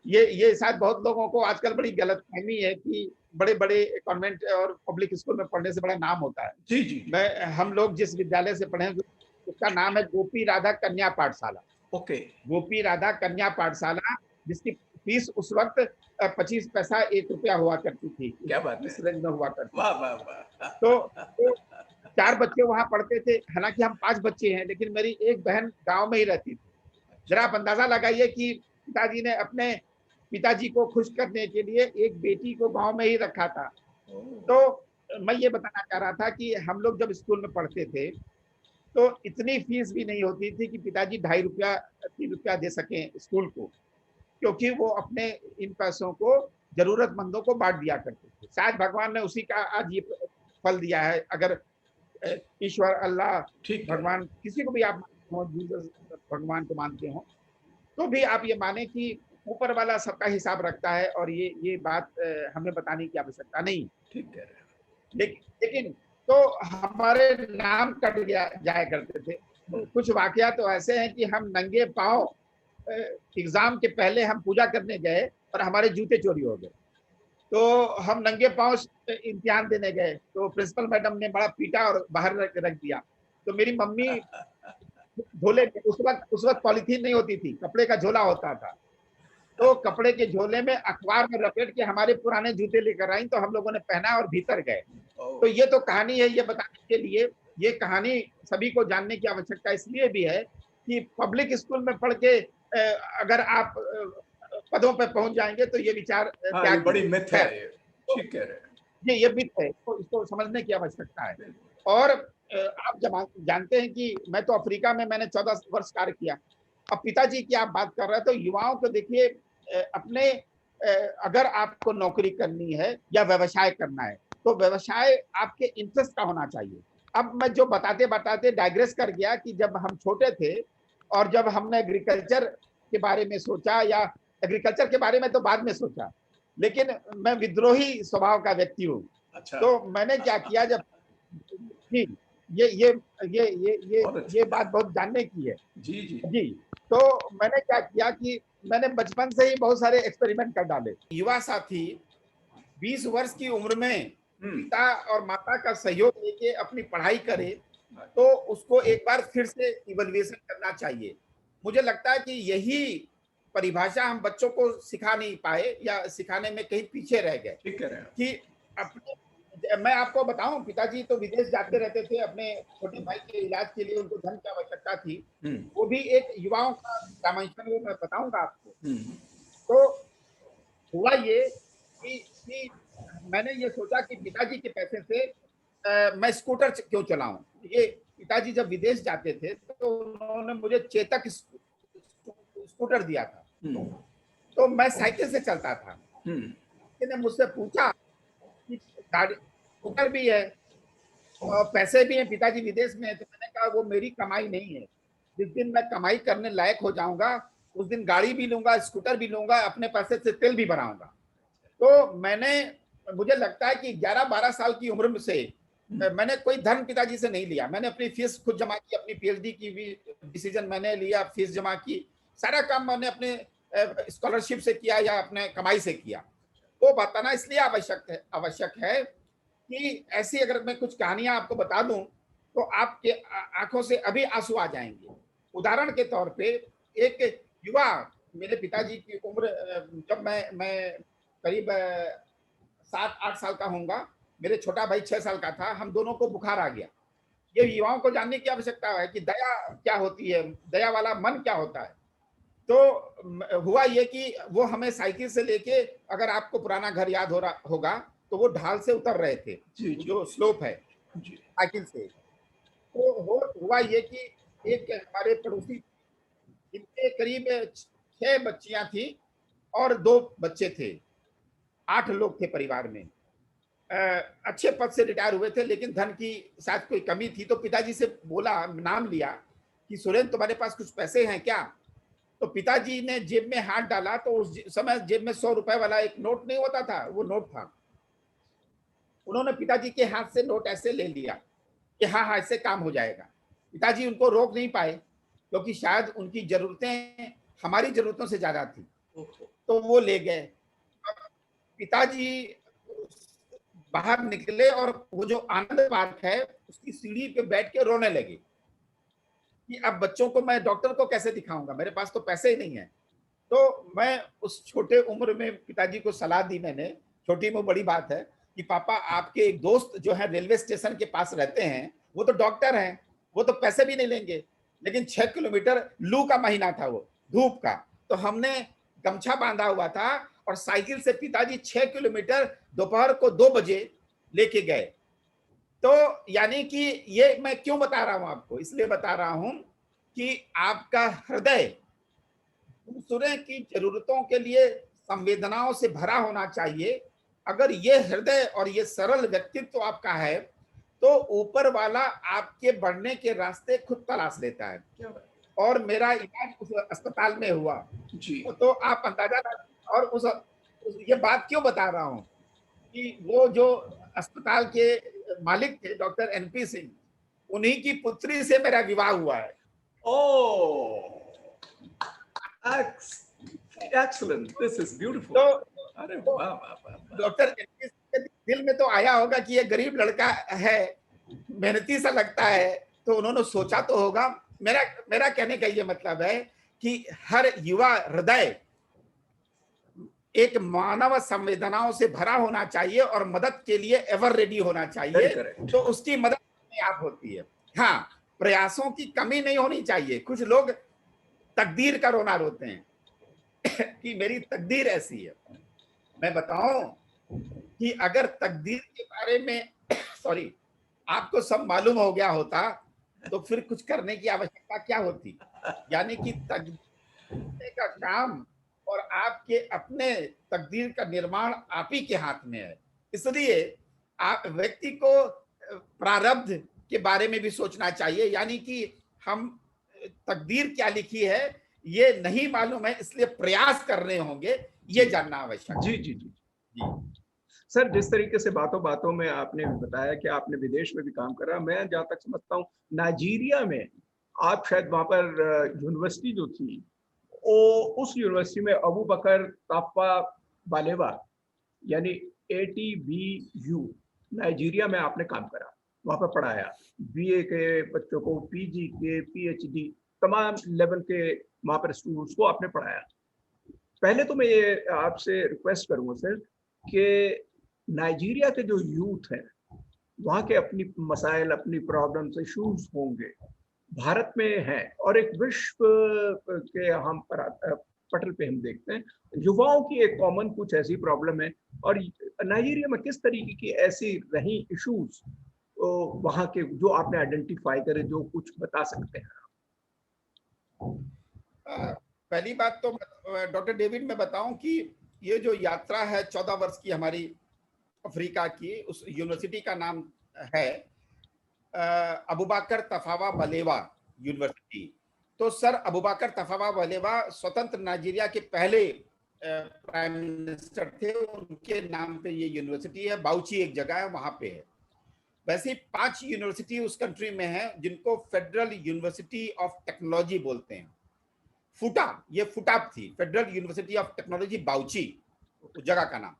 ये शायद बहुत लोगों को आजकल बड़ी गलतफहमी है कि बड़े बड़े कॉन्वेंट और पब्लिक स्कूल में पढ़ने से बड़ा नाम होता है। जी जी। हम लोग जिस विद्यालय से पढ़े हैं उसका नाम है गोपी राधा कन्या पाठशाला। ओके। गोपी राधा कन्या पाठशाला, जिसकी फीस उस वक्त 25 पैसा 1 रुपया हुआ करती थी। क्या बात इस रेंज में हुआ करती। वाह वाह वाह। तो 4 बच्चे वहां पढ़ते थे। हालांकि हम 5 बच्चे हैं, लेकिन मेरी एक बहन गांव में ही रहती थी। जरा आप अंदाजा लगाइए कि पिताजी ने अपने पिताजी को खुश करने के लिए एक बेटी को गांव में ही रखा था। तो मैं ये बताना चाह रहा था कि हम लोग जब स्कूल में पढ़ते थे, तो इतनी फीस भी नहीं होती थी कि पिताजी 2.5 रुपया 3 रुपया दे सकें स्कूल को, क्योंकि वो अपने इन पैसों को जरूरतमंदों को बांट दिया करते थे। शायद भगवान ने उसी का आज ये फल दिया है। अगर ईश्वर, अल्लाह, भगवान, किसी को भी आप भगवान को मानते हो, तो भी आप ये माने कि ऊपर वाला सबका हिसाब रखता है, और ये बात हमें बताने की आवश्यकता नहीं। ठीक कह रहे हैं। लेकिन तो हमारे नाम कट जाया करते थे। तो कुछ वाकया तो ऐसे हैं कि हम नंगे पांव एग्जाम के पहले हम पूजा करने गए और हमारे जूते चोरी हो गए। तो हम नंगे पांव इम्तिहान देने गए, तो प्रिंसिपल मैडम ने बड़ा पीटा और बाहर रख दिया। तो मेरी मम्मी झोले, उस वक्त पॉलीथीन नहीं होती थी, कपड़े का झोला होता था, तो कपड़े के झोले में अखबार में लपेट के हमारे पुराने जूते लेकर आई, तो हम लोगों ने पहना और भीतर गए। तो ये तो कहानी है, ये बताने के लिए। ये कहानी सभी को जानने की आवश्यकता इसलिए भी है कि पब्लिक स्कूल में पढ़ के अगर आप पदों पर पहुंच जाएंगे तो ये विचार बड़ी मिथ है। ठीक कह रहे हैं। ये मिथ है, तो इसको समझने की आवश्यकता है। और आप जानते हैं कि मैं तो अफ्रीका में मैंने 14 वर्ष कार्य किया। अब पिताजी की आप बात कर रहे हैं, तो युवाओं को देखिए अपने अगर आपको नौकरी करनी है या व्यवसाय करना है, तो व्यवसाय आपके इंटरेस्ट का होना चाहिए। अब मैं जो बताते बताते डाइग्रेस कर गया कि जब हम छोटे थे और जब हमने एग्रीकल्चर के बारे में सोचा, या एग्रीकल्चर के बारे में तो बाद में सोचा, लेकिन मैं विद्रोही स्वभाव का व्यक्ति हूँ। अच्छा, तो मैंने क्या किया, जब जी, ये ये ये ये ये ये बात बहुत जानने की है। जी जी जी, तो मैंने क्या किया कि मैंने बचपन से ही बहुत सारे एक्सपेरिमेंट कर डाले। युवा साथी 20 वर्ष की उम्र में पिता और माता का सहयोग लेके अपनी पढ़ाई करे, तो उसको एक बार फिर से इवैल्यूएशन करना चाहिए। मुझे लगता है कि यही परिभाषा हम बच्चों को सिखा नहीं पाए, या सिखाने में कहीं पीछे रह गए। ठीक कह रहे हैं। कि अपने मैं आपको बताऊं, पिताजी तो विदेश जाते रहते थे अपने छोटे भाई के इलाज के लिए, उनको धन की आवश्यकता थी। वो भी एक युवाओं का डायमेंशन, वो मैं बताऊंगा आपको। तो हुआ ये कि मैंने ये सोचा कि पिताजी के पैसे से मैं स्कूटर क्यों चलाऊं। ये पिताजी जब विदेश जाते थे तो उन्होंने मुझे चेतक स्कूटर दिया था, तो मैं साइकिल से चलता था। किसी ने मुझसे पूछा कि गाड़ी स्कूटर भी है और पैसे भी हैं, पिताजी विदेश में है, तो मैंने कहा वो मेरी कमाई नहीं है। जिस दिन मैं कमाई करने लायक हो जाऊंगा, उस दिन गाड़ी भी लूंगा, स्कूटर भी लूंगा, अपने पैसे से तेल भी भराऊंगा। तो मुझे लगता है कि 11-12 साल की उम्र से मैंने कोई धन पिताजी से नहीं लिया। मैंने अपनी फीस खुद जमा की, अपनी पीएचडी की भी डिसीजन मैंने लिया, फीस जमा की, सारा काम मैंने अपने स्कॉलरशिप से किया या अपने कमाई से किया। तो बताना इसलिए आवश्यक है कि ऐसी अगर मैं कुछ कहानियां आपको बता दूं तो आपके आंखों से अभी आंसू आ जाएंगे। उदाहरण के तौर पे, एक युवा, मेरे पिताजी की उम्र जब मैं करीब 7-8 साल का होऊंगा, मेरे छोटा भाई 6 साल का था, हम दोनों को बुखार आ गया। ये युवाओं को जानने की आवश्यकता है कि दया क्या होती है, दया वाला मन क्या होता है। तो हुआ ये कि वो हमें साइकिल से लेके, अगर आपको पुराना घर याद हो रहा होगा, तो वो ढाल से उतर रहे थे, जो स्लोप है, साइकिल से। तो हुआ ये कि एक हमारे पड़ोसी, इनके करीब 6 बच्चियां थी और 2 बच्चे थे, 8 लोग थे परिवार में। अच्छे पद से रिटायर हुए थे, लेकिन धन की शायद कोई कमी थी। तो पिताजी से बोला, नाम लिया कि सुरेंद्र तुम्हारे पास कुछ पैसे हैं क्या। तो पिताजी ने जेब में हाथ डाला, तो उस समय जेब में 100 रुपए वाला एक नोट नहीं होता था, वो नोट था। उन्होंने पिताजी के हाथ से नोट ऐसे ले लिया कि हाँ हाँ इससे काम हो जाएगा। पिताजी उनको रोक नहीं पाए, क्योंकि शायद उनकी जरूरतें हमारी जरूरतों से ज्यादा थी, तो वो ले गए। पिताजी बाहर निकले और वो जो आनंद पार्क है उसकी सीढ़ी पे बैठ के रोने लगे कि अब बच्चों को मैं डॉक्टर को कैसे दिखाऊंगा, मेरे पास तो पैसे ही नहीं है। तो मैं उस छोटे उम्र में पिताजी को सलाह दी मैंने, छोटी में बड़ी बात है, कि पापा आपके एक दोस्त जो है रेलवे स्टेशन के पास रहते हैं, वो तो डॉक्टर हैं, वो तो पैसे भी नहीं लेंगे, लेकिन 6 किलोमीटर, लू का महीना था वो, धूप का, तो हमने गमछा बांधा हुआ था और साइकिल से पिताजी 6 किलोमीटर दोपहर को 2 बजे लेके गए। तो यानी कि ये मैं क्यों बता रहा हूं आपको, इसलिए बता रहा हूं कि आपका हृदय दूसरे की जरूरतों के लिए संवेदनाओं से भरा होना चाहिए। अगर ये हृदय और ये सरल व्यक्तित्व आपका है, तो ऊपर वाला आपके बढ़ने के रास्ते खुद तलाश लेता है। और मेरा इलाज उस अस्पताल में हुआ जी। तो आप अंदाजा, और ये बात क्यों बता रहा हूं कि वो जो अस्पताल के मालिक थे डॉक्टर एनपी सिंह, उन्हीं की पुत्री से मेरा विवाह हुआ है। ओह, excellent, this is beautiful। तो अरे वाह वाह वाह। डॉक्टर एनपी सिंह के दिल में तो आया होगा कि ये गरीब लड़का है, मेहनती सा लगता है, तो उन्होंने सोचा तो होगा। मेरा कहने का ये मतलब है कि हर युवा हृदय एक मानव संवेदनाओं से भरा होना चाहिए और मदद के लिए एवर रेडी होना चाहिए, तो उसकी मदद अपने आप होती है। हाँ, प्रयासों की कमी नहीं होनी चाहिए। कुछ लोग तकदीर का रोना रोते हैं कि मेरी तकदीर ऐसी है। मैं बताऊं, कि अगर तकदीर के बारे में सॉरी आपको सब मालूम हो गया होता तो फिर कुछ करने की आवश्यकता क्या होती। यानी कि तकदीर का काम और आपके अपने तकदीर का निर्माण आप ही के हाथ में है। इसलिए आप व्यक्ति को प्रारब्ध के बारे में भी सोचना चाहिए, यानी कि हम तकदीर क्या लिखी है ये नहीं मालूम है, इसलिए प्रयास कर रहे होंगे, ये जानना आवश्यक है। जी जी जी जी सर, जिस तरीके से बातों बातों में आपने बताया कि आपने विदेश में भी काम करा, मैं जहाँ तक समझता हूँ नाइजीरिया में आप शायद वहाँ पर यूनिवर्सिटी जो थी वो उस यूनिवर्सिटी में अबू बकर ताफा बालेवा यानी ATBU नाइजीरिया में आपने काम करा, वहाँ पर पढ़ाया, BA के बच्चों को, PG के, PhD तमाम लेवल के वहाँ पर स्टूडेंट्स को आपने पढ़ाया। पहले तो मैं ये आपसे रिक्वेस्ट करूँगा सर कि नाइजीरिया के जो यूथ हैं वहाँ के अपनी मसाइल, अपनी प्रॉब्लम्स, इश्यूज होंगे, भारत में हैं और एक विश्व के हम पटल पे हम देखते हैं युवाओं की एक कॉमन कुछ ऐसी प्रॉब्लम है और नाइजीरिया में किस तरीके की ऐसी रही इश्यूज वहाँ के जो आपने आइडेंटिफाई करे, जो कुछ बता सकते हैं। पहली बात तो डॉक्टर डेविड मैं बताऊं कि ये जो यात्रा है 14 वर्ष की हमारी अफ्रीका की, उस यूनिवर्सिटी का नाम है अबूबकर तफावा बलेवा यूनिवर्सिटी। तो सर अबूबकर तफावा बलेवा स्वतंत्र नाइजीरिया के पहले प्राइम मिनिस्टर थे, उनके नाम पे ये यूनिवर्सिटी है। बाउची एक जगह है, वहां पे है। वैसे 5 यूनिवर्सिटी उस कंट्री में है जिनको फेडरल यूनिवर्सिटी ऑफ टेक्नोलॉजी बोलते हैं। फुटा, ये फुटाप थी, फेडरल यूनिवर्सिटी ऑफ टेक्नोलॉजी बाउची उस जगह का नाम।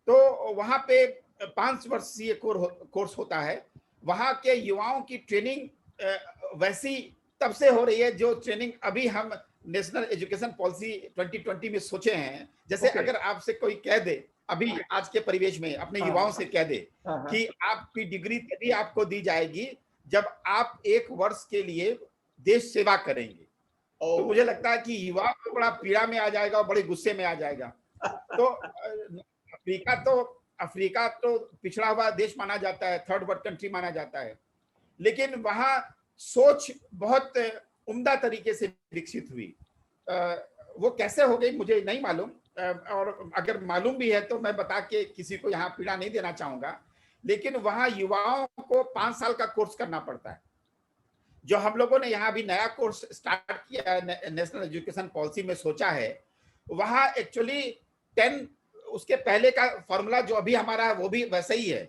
तो वहां पे 5 वर्षीय कोर्स होता है। वहां के युवाओं की ट्रेनिंग वैसी तब से हो रही है जो ट्रेनिंग अभी हम नेशनल एजुकेशन पॉलिसी 2020 में सोचे हैं। जैसे अगर आपसे कोई कह दे अभी आज के परिवेश में अपने युवाओं से कह दे कि आपकी डिग्री तभी आपको दी जाएगी जब आप 1 वर्ष के लिए देश सेवा करेंगे, तो मुझे लगता है कि युवा को बड़ा पीड़ा में आ जाएगा और बड़े गुस्से में आ जाएगा। तो अफ्रीका तो पिछड़ा हुआ देश माना जाता है, 3rd वर्ल्ड कंट्री माना जाता है, लेकिन वहां सोच बहुत उम्दा तरीके से विकसित हुई। वो कैसे हो गई मुझे नहीं मालूम, और अगर मालूम भी है तो मैं बता के किसी को यहाँ पीड़ा नहीं देना चाहूंगा। लेकिन वहां युवाओं को 5 साल का कोर्स करना पड़ता है। जो हम लोगों ने यहाँ भी नया कोर्स स्टार्ट किया है, नेशनल एजुकेशन पॉलिसी में सोचा है, वहां एक्चुअली 10 उसके पहले का फॉर्मूला जो अभी हमारा है वो भी वैसा ही है।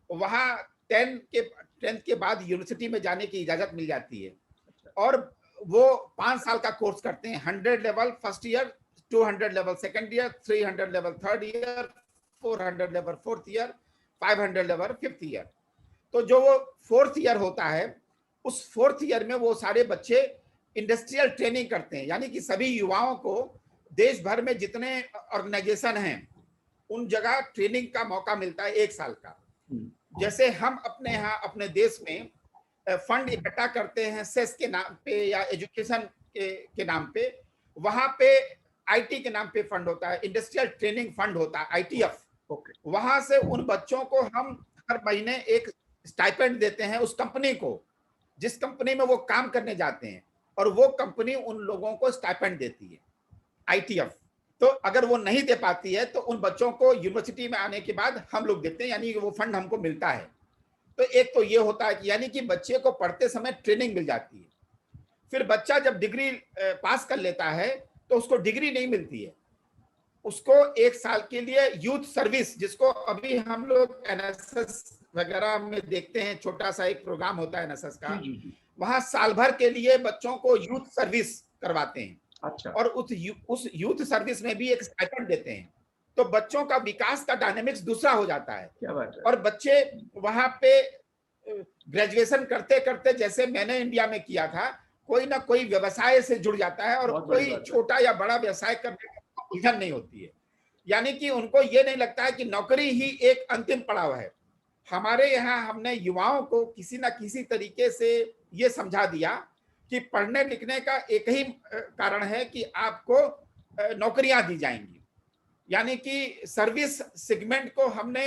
वहां 10th के बाद यूनिवर्सिटी में जाने की इजाजत मिल जाती है और वो 5 साल का कोर्स करते हैं। 100 level first year, 200 level second year, 300 level third year, 400 level fourth year, 500 level fifth year. तो जो वो 4th ईयर होता है, उस 4th ईयर में वो सारे बच्चे इंडस्ट्रियल ट्रेनिंग करते हैं, यानी कि सभी युवाओं को देश भर में जितने ऑर्गेनाइजेशन हैं उन जगह ट्रेनिंग का मौका मिलता है 1 साल का। जैसे हम अपने यहाँ अपने देश में फंड इकट्ठा करते हैं सेस के नाम पे या एजुकेशन के नाम पे, वहां पे आईटी के नाम पे फंड होता है, इंडस्ट्रियल ट्रेनिंग फंड होता है, ITF। वहां से उन बच्चों को हम हर महीने एक स्टाइपेंड देते हैं उस कंपनी को जिस कंपनी में वो काम करने जाते हैं, और वो कंपनी उन लोगों को स्टाइपेंड देती है ITF। तो अगर वो नहीं दे पाती है तो उन बच्चों को यूनिवर्सिटी में आने के बाद हम लोग देते हैं, यानी कि वो फंड हमको मिलता है। तो एक तो ये होता है कि यानी कि बच्चे को पढ़ते समय ट्रेनिंग मिल जाती है। फिर बच्चा जब डिग्री पास कर लेता है तो उसको डिग्री नहीं मिलती है, उसको 1 साल के लिए यूथ सर्विस, जिसको अभी हम लोग NSS वगैरह में देखते हैं, छोटा सा एक प्रोग्राम होता है NSS का, वहां साल भर के लिए बच्चों को यूथ सर्विस करवाते हैं। अच्छा। और उस यूथ सर्विस में भी एक स्टाइपेंड देते हैं। तो बच्चों का विकास का डायनेमिक्स दूसरा हो जाता है। क्या बात है। और बच्चे वहां पे ग्रेजुएशन करते करते, जैसे मैंने इंडिया में किया था, कोई ना कोई व्यवसाय से जुड़ जाता है और कोई छोटा या बड़ा व्यवसाय करने में उलझन नहीं होती है। यानी कि उनको ये नहीं लगता है कि नौकरी ही एक अंतिम पड़ाव है। हमारे यहाँ हमने युवाओं को किसी ना किसी तरीके से ये समझा दिया कि पढ़ने लिखने का एक ही कारण है कि आपको नौकरियां दी जाएंगी। यानी कि सर्विस सेगमेंट को हमने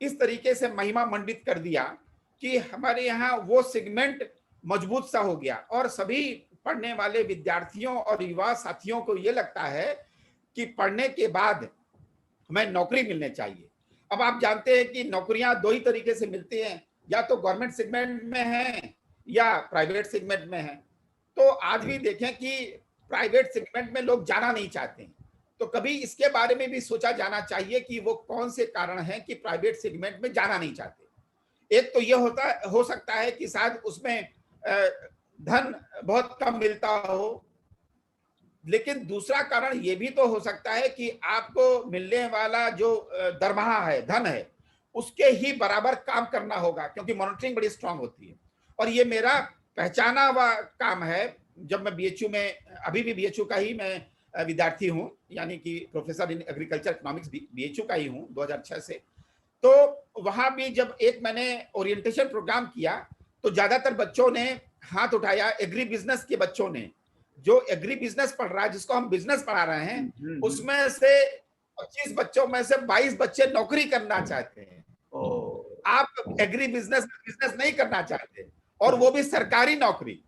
इस तरीके से महिमा मंडित कर दिया कि हमारे यहाँ वो सेगमेंट मजबूत सा हो गया और सभी पढ़ने वाले विद्यार्थियों और युवा साथियों को ये लगता है कि पढ़ने के बाद हमें नौकरी मिलने चाहिए। अब आप जानते हैं कि नौकरियां दो ही तरीके से मिलती हैं, या तो गवर्नमेंट सेगमेंट में है या प्राइवेट सेगमेंट में है। तो आज भी देखें कि प्राइवेट सेगमेंट में लोग जाना नहीं चाहते हैं, तो कभी इसके बारे में भी सोचा जाना चाहिए कि वो कौन से कारण हैं कि प्राइवेट सेगमेंट में जाना नहीं चाहते। एक तो ये हो सकता है कि शायद उसमें धन बहुत कम मिलता हो, लेकिन दूसरा कारण ये भी तो हो सकता है कि आपको मिलने वाला जो दरमाहा है, धन है, उसके ही बराबर काम करना होगा, क्योंकि मॉनिटरिंग बड़ी स्ट्रांग होती है। और ये मेरा पहचाना हुआ काम है। जब मैं बीएचयू में, अभी भी बीएचयू का ही मैं विद्यार्थी हूँ, यानी कि professor in agriculture economics BHU का ही हूँ 2006 से। तो वहां भी जब एक मैंने ओरिएंटेशन प्रोग्राम किया तो ज्यादातर बच्चों ने हाथ उठाया, एग्री बिजनेस के बच्चों ने। जो एग्री बिजनेस पढ़ रहा है, जिसको हम बिजनेस पढ़ा रहे हैं, उसमें से 25 बच्चों में से 22 बच्चे नौकरी करना चाहते हैं। आप एग्री बिजनेस नहीं करना चाहते, और वो भी सरकारी नौकरी।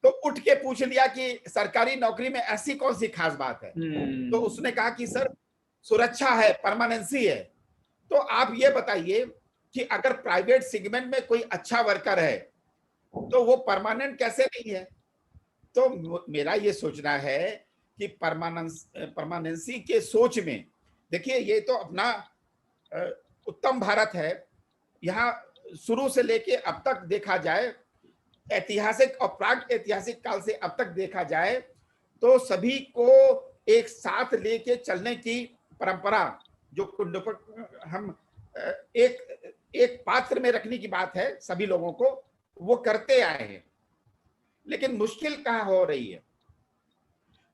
तो उठ के पूछ लिया कि सरकारी नौकरी में ऐसी कौन सी खास बात है? तो उसने कहा कि सर सुरक्षा है, परमानेंसी है। तो आप ये बताइए कि अगर प्राइवेट सेगमेंट में कोई अच्छा वर्कर है तो वो परमानेंट कैसे नहीं है? तो मेरा ये सोचना है कि परमानेंसी के सोच में, देखिए ये तो अपना उत्तम भारत है। यहाँ शुरू से लेके अब तक देखा जाए, ऐतिहासिक और प्राग ऐतिहासिक काल से अब तक देखा जाए, तो सभी को एक साथ लेके चलने की परंपरा, जो हम एक पात्र में रखने की बात है सभी लोगों को, वो करते आए हैं। लेकिन मुश्किल कहाँ हो रही है?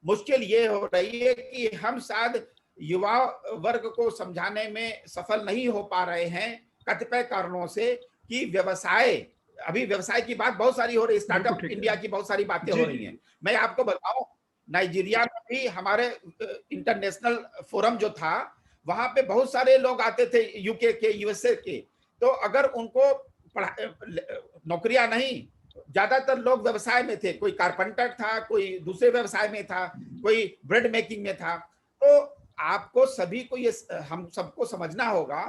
मुश्किल ये हो रही है कि हम शायद युवा वर्ग को समझाने में सफल नहीं हो पा रहे हैं कतिपय कारणों से, कि व्यवसाय, अभी व्यवसाय की बात बहुत सारी हो रही है, स्टार्टअप इंडिया की बहुत सारी बातें हो रही हैं। मैं आपको बताऊं, नाइजीरिया में भी हमारे इंटरनेशनल फोरम जो था, वहां पे बहुत सारे लोग आते थे, यूके के, यूएसए के। तो अगर उनको नौकरियां नहीं, ज्यादातर लोग व्यवसाय में थे, कोई कारपेंटर था, कोई दूसरे व्यवसाय में था, कोई ब्रेड मेकिंग में था। तो आपको सभी को ये, हम सबको समझना होगा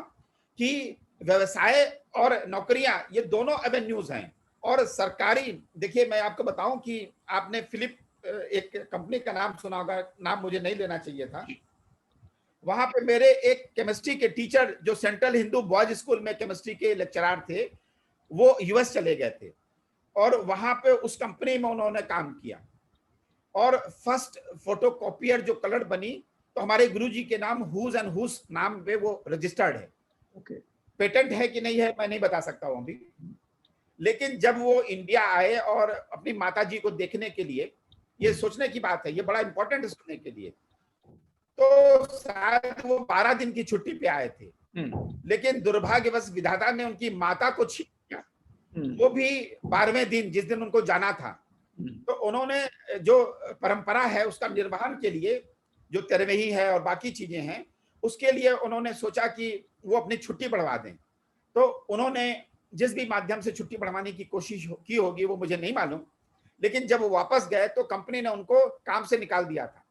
कि व्यवसाय और नौकरियां ये दोनों एवेन्यूज हैं। और सरकारी, देखिए मैं आपको बताऊं कि आपने फिलिप, एक कंपनी का नाम सुना होगा, नाम मुझे नहीं लेना चाहिए था। वहां पे मेरे एक केमिस्ट्री के टीचर, जो सेंट्रल हिंदू बॉयज स्कूल में केमिस्ट्री के लेक्चरर थे, वो यूएस चले गए थे और वहां पे उस कंपनी में उन्होंने काम किया। और फर्स्ट फोटोकॉपियर जो कलर बनी, तो हमारे गुरुजी के नाम हुज एंड हुज नाम पे वो रजिस्टर्ड है। पेटेंट है कि नहीं है मैं नहीं बता सकता हूं अभी। लेकिन जब वो इंडिया आए और अपनी माताजी को देखने के लिए, ये सोचने की बात है, ये बड़ा इंपॉर्टेंट है सुनने के लिए, तो शायद वो 12 दिन की छुट्टी पे आए थे। लेकिन दुर्भाग्यवश विधाता ने उनकी माता को छीन लिया, वो भी 12वें दिन, जिस दिन उनको जाना था। तो उन्होंने जो परंपरा है उसका निर्वहन के लिए, जो तेरहवीं है और बाकी चीजें हैं, उसके लिए उन्होंने सोचा कि वो अपनी छुट्टी बढ़वा दें। तो उन्होंने जिस भी माध्यम से छुट्टी बढ़वाने की कोशिश की होगी वो मुझे नहीं मालूम, लेकिन जब वो वापस गए तो कंपनी ने उनको काम से निकाल दिया था।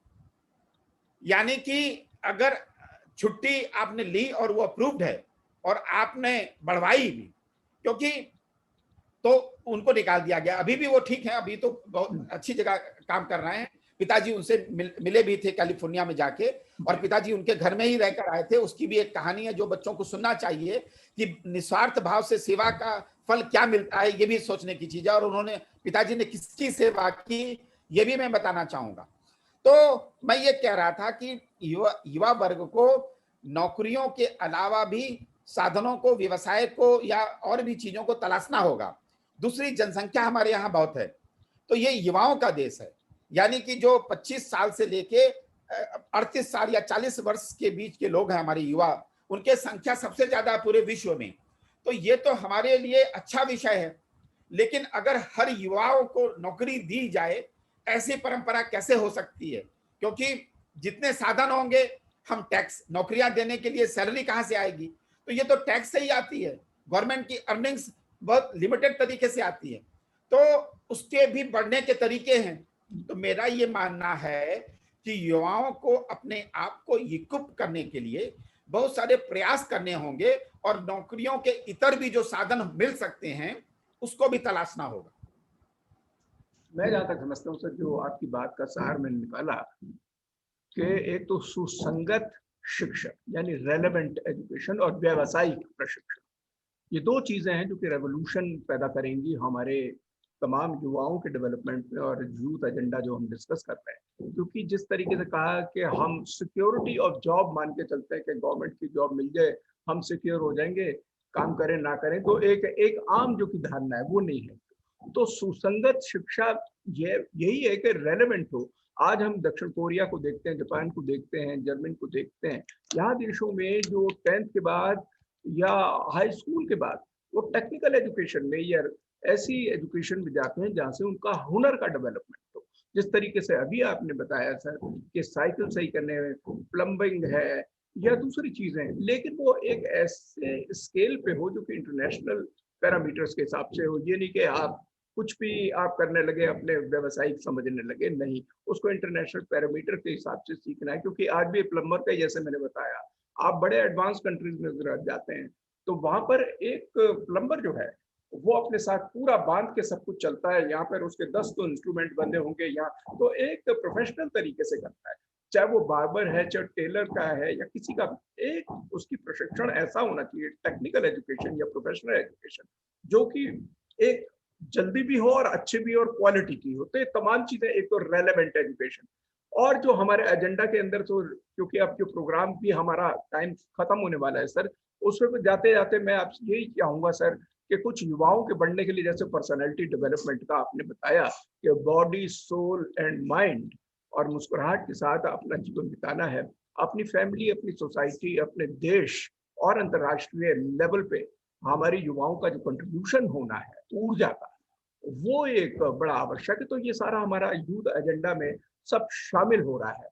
यानी कि अगर छुट्टी आपने ली और वो अप्रूव्ड है और आपने बढ़वाई भी, क्योंकि तो उनको निकाल दिया गया। अभी भी वो ठीक है, अभी तो बहुत अच्छी जगह काम कर रहे हैं। पिताजी उनसे मिले भी थे कैलिफोर्निया में जाके, और पिताजी उनके घर में ही रहकर आए थे। उसकी भी एक कहानी है जो बच्चों को सुनना चाहिए, कि निस्वार्थ भाव से सेवा का फल क्या मिलता है, ये भी सोचने की चीज है। और उन्होंने, पिताजी ने किसकी सेवा की, ये भी मैं बताना चाहूंगा। तो मैं ये कह रहा था कि युवा वर्ग को नौकरियों के अलावा भी साधनों को, व्यवसाय को या और भी चीजों को तलाशना होगा। दूसरी, जनसंख्या हमारे यहाँ बहुत है, तो ये युवाओं का देश है। यानी कि जो 25 साल से लेके 38 साल या 40 वर्ष के बीच के लोग हैं हमारे युवा, उनके संख्या सबसे ज्यादा पूरे विश्व में। तो ये तो हमारे लिए अच्छा विषय है। लेकिन अगर हर युवाओं को नौकरी दी जाए, ऐसी परंपरा कैसे हो सकती है? क्योंकि जितने साधन होंगे, हम टैक्स, नौकरियां देने के लिए सैलरी कहां से आएगी? तो ये तो टैक्स से ही आती है। गवर्नमेंट की अर्निंग्स बहुत लिमिटेड तरीके से आती है, तो उसके भी बढ़ने के तरीके हैं। तो मेरा ये मानना है कि युवाओं को अपने आप को इक्विप करने के लिए बहुत सारे प्रयास करने होंगे और नौकरियों के इतर भी जो साधन मिल सकते हैं उसको भी तलाशना होगा। मैं जहां तक समझता हूँ सर, जो आपकी बात का सार मैंने निकाला कि एक तो सुसंगत शिक्षा यानी रेलेवेंट एजुकेशन और व्यावसायिक प्रशिक्षण, ये दो चीजें हैं जो कि रेवोल्यूशन पैदा करेंगी हमारे तमाम युवाओं के डेवलपमेंट में और यूथ एजेंडा जो हम डिस्कस कर रहे हैं। क्योंकि जिस तरीके से कहा कि हम सिक्योरिटी ऑफ जॉब मान के चलते हैं कि गवर्नमेंट की जॉब मिल जाए हम सिक्योर हो जाएंगे, काम करें ना करें, तो एक आम जो की धारणा है वो नहीं है। तो सुसंगत शिक्षा यही है कि रेलेवेंट हो। आज हम दक्षिण कोरिया को देखते हैं, जापान को देखते हैं, जर्मनी को देखते हैं, यहाँ देशों में जो 10th के बाद या हाई स्कूल के बाद वो टेक्निकल एजुकेशन में या ऐसी एजुकेशन में जाते हैं जहाँ से उनका हुनर का डेवलपमेंट हो। जिस तरीके से अभी आपने बताया सर कि साइकिल सही करने में, प्लम्बिंग है या दूसरी चीजें, लेकिन वो एक ऐसे स्केल पे हो जो कि इंटरनेशनल पैरामीटर्स के हिसाब से हो। ये नहीं कि आप कुछ भी आप करने लगे, अपने व्यवसायिक समझने लगे, नहीं, उसको इंटरनेशनल पैरामीटर के हिसाब से सीखना है। क्योंकि आज भी प्लम्बर का, जैसे मैंने बताया, आप बड़े एडवांस कंट्रीज में जाते हैं तो वहां पर एक प्लम्बर जो है वो अपने साथ पूरा बांध के सब कुछ चलता है। यहाँ पर उसके 10 तो इंस्ट्रूमेंट बंधे होंगे यहाँ, तो एक प्रोफेशनल तरीके से करता है। चाहे वो बार्बर है, चाहे टेलर का है या किसी का, एक उसकी प्रशिक्षण ऐसा होना चाहिए, टेक्निकल एजुकेशन या प्रोफेशनल एजुकेशन, जो कि एक जल्दी भी हो और अच्छी भी और क्वालिटी की हो। तो ये तमाम चीजें, एक तो रेलेवेंट एजुकेशन, और जो हमारे एजेंडा के अंदर, तो क्योंकि अब जो प्रोग्राम भी हमारा टाइम खत्म होने वाला है सर, उसमें जाते जाते मैं आपसे यही चाहूंगा सर कि कुछ युवाओं के बढ़ने के लिए, जैसे पर्सनैलिटी डेवलपमेंट का आपने बताया कि बॉडी, सोल एंड माइंड, और मुस्कुराहट के साथ अपना जीवन बिताना है, अपनी फैमिली, अपनी सोसाइटी, अपने देश और अंतर्राष्ट्रीय लेवल पे हमारी युवाओं का जो कंट्रीब्यूशन होना है ऊर्जा का, वो एक बड़ा आवश्यक है। तो ये सारा हमारा यूथ एजेंडा में सब शामिल हो रहा है।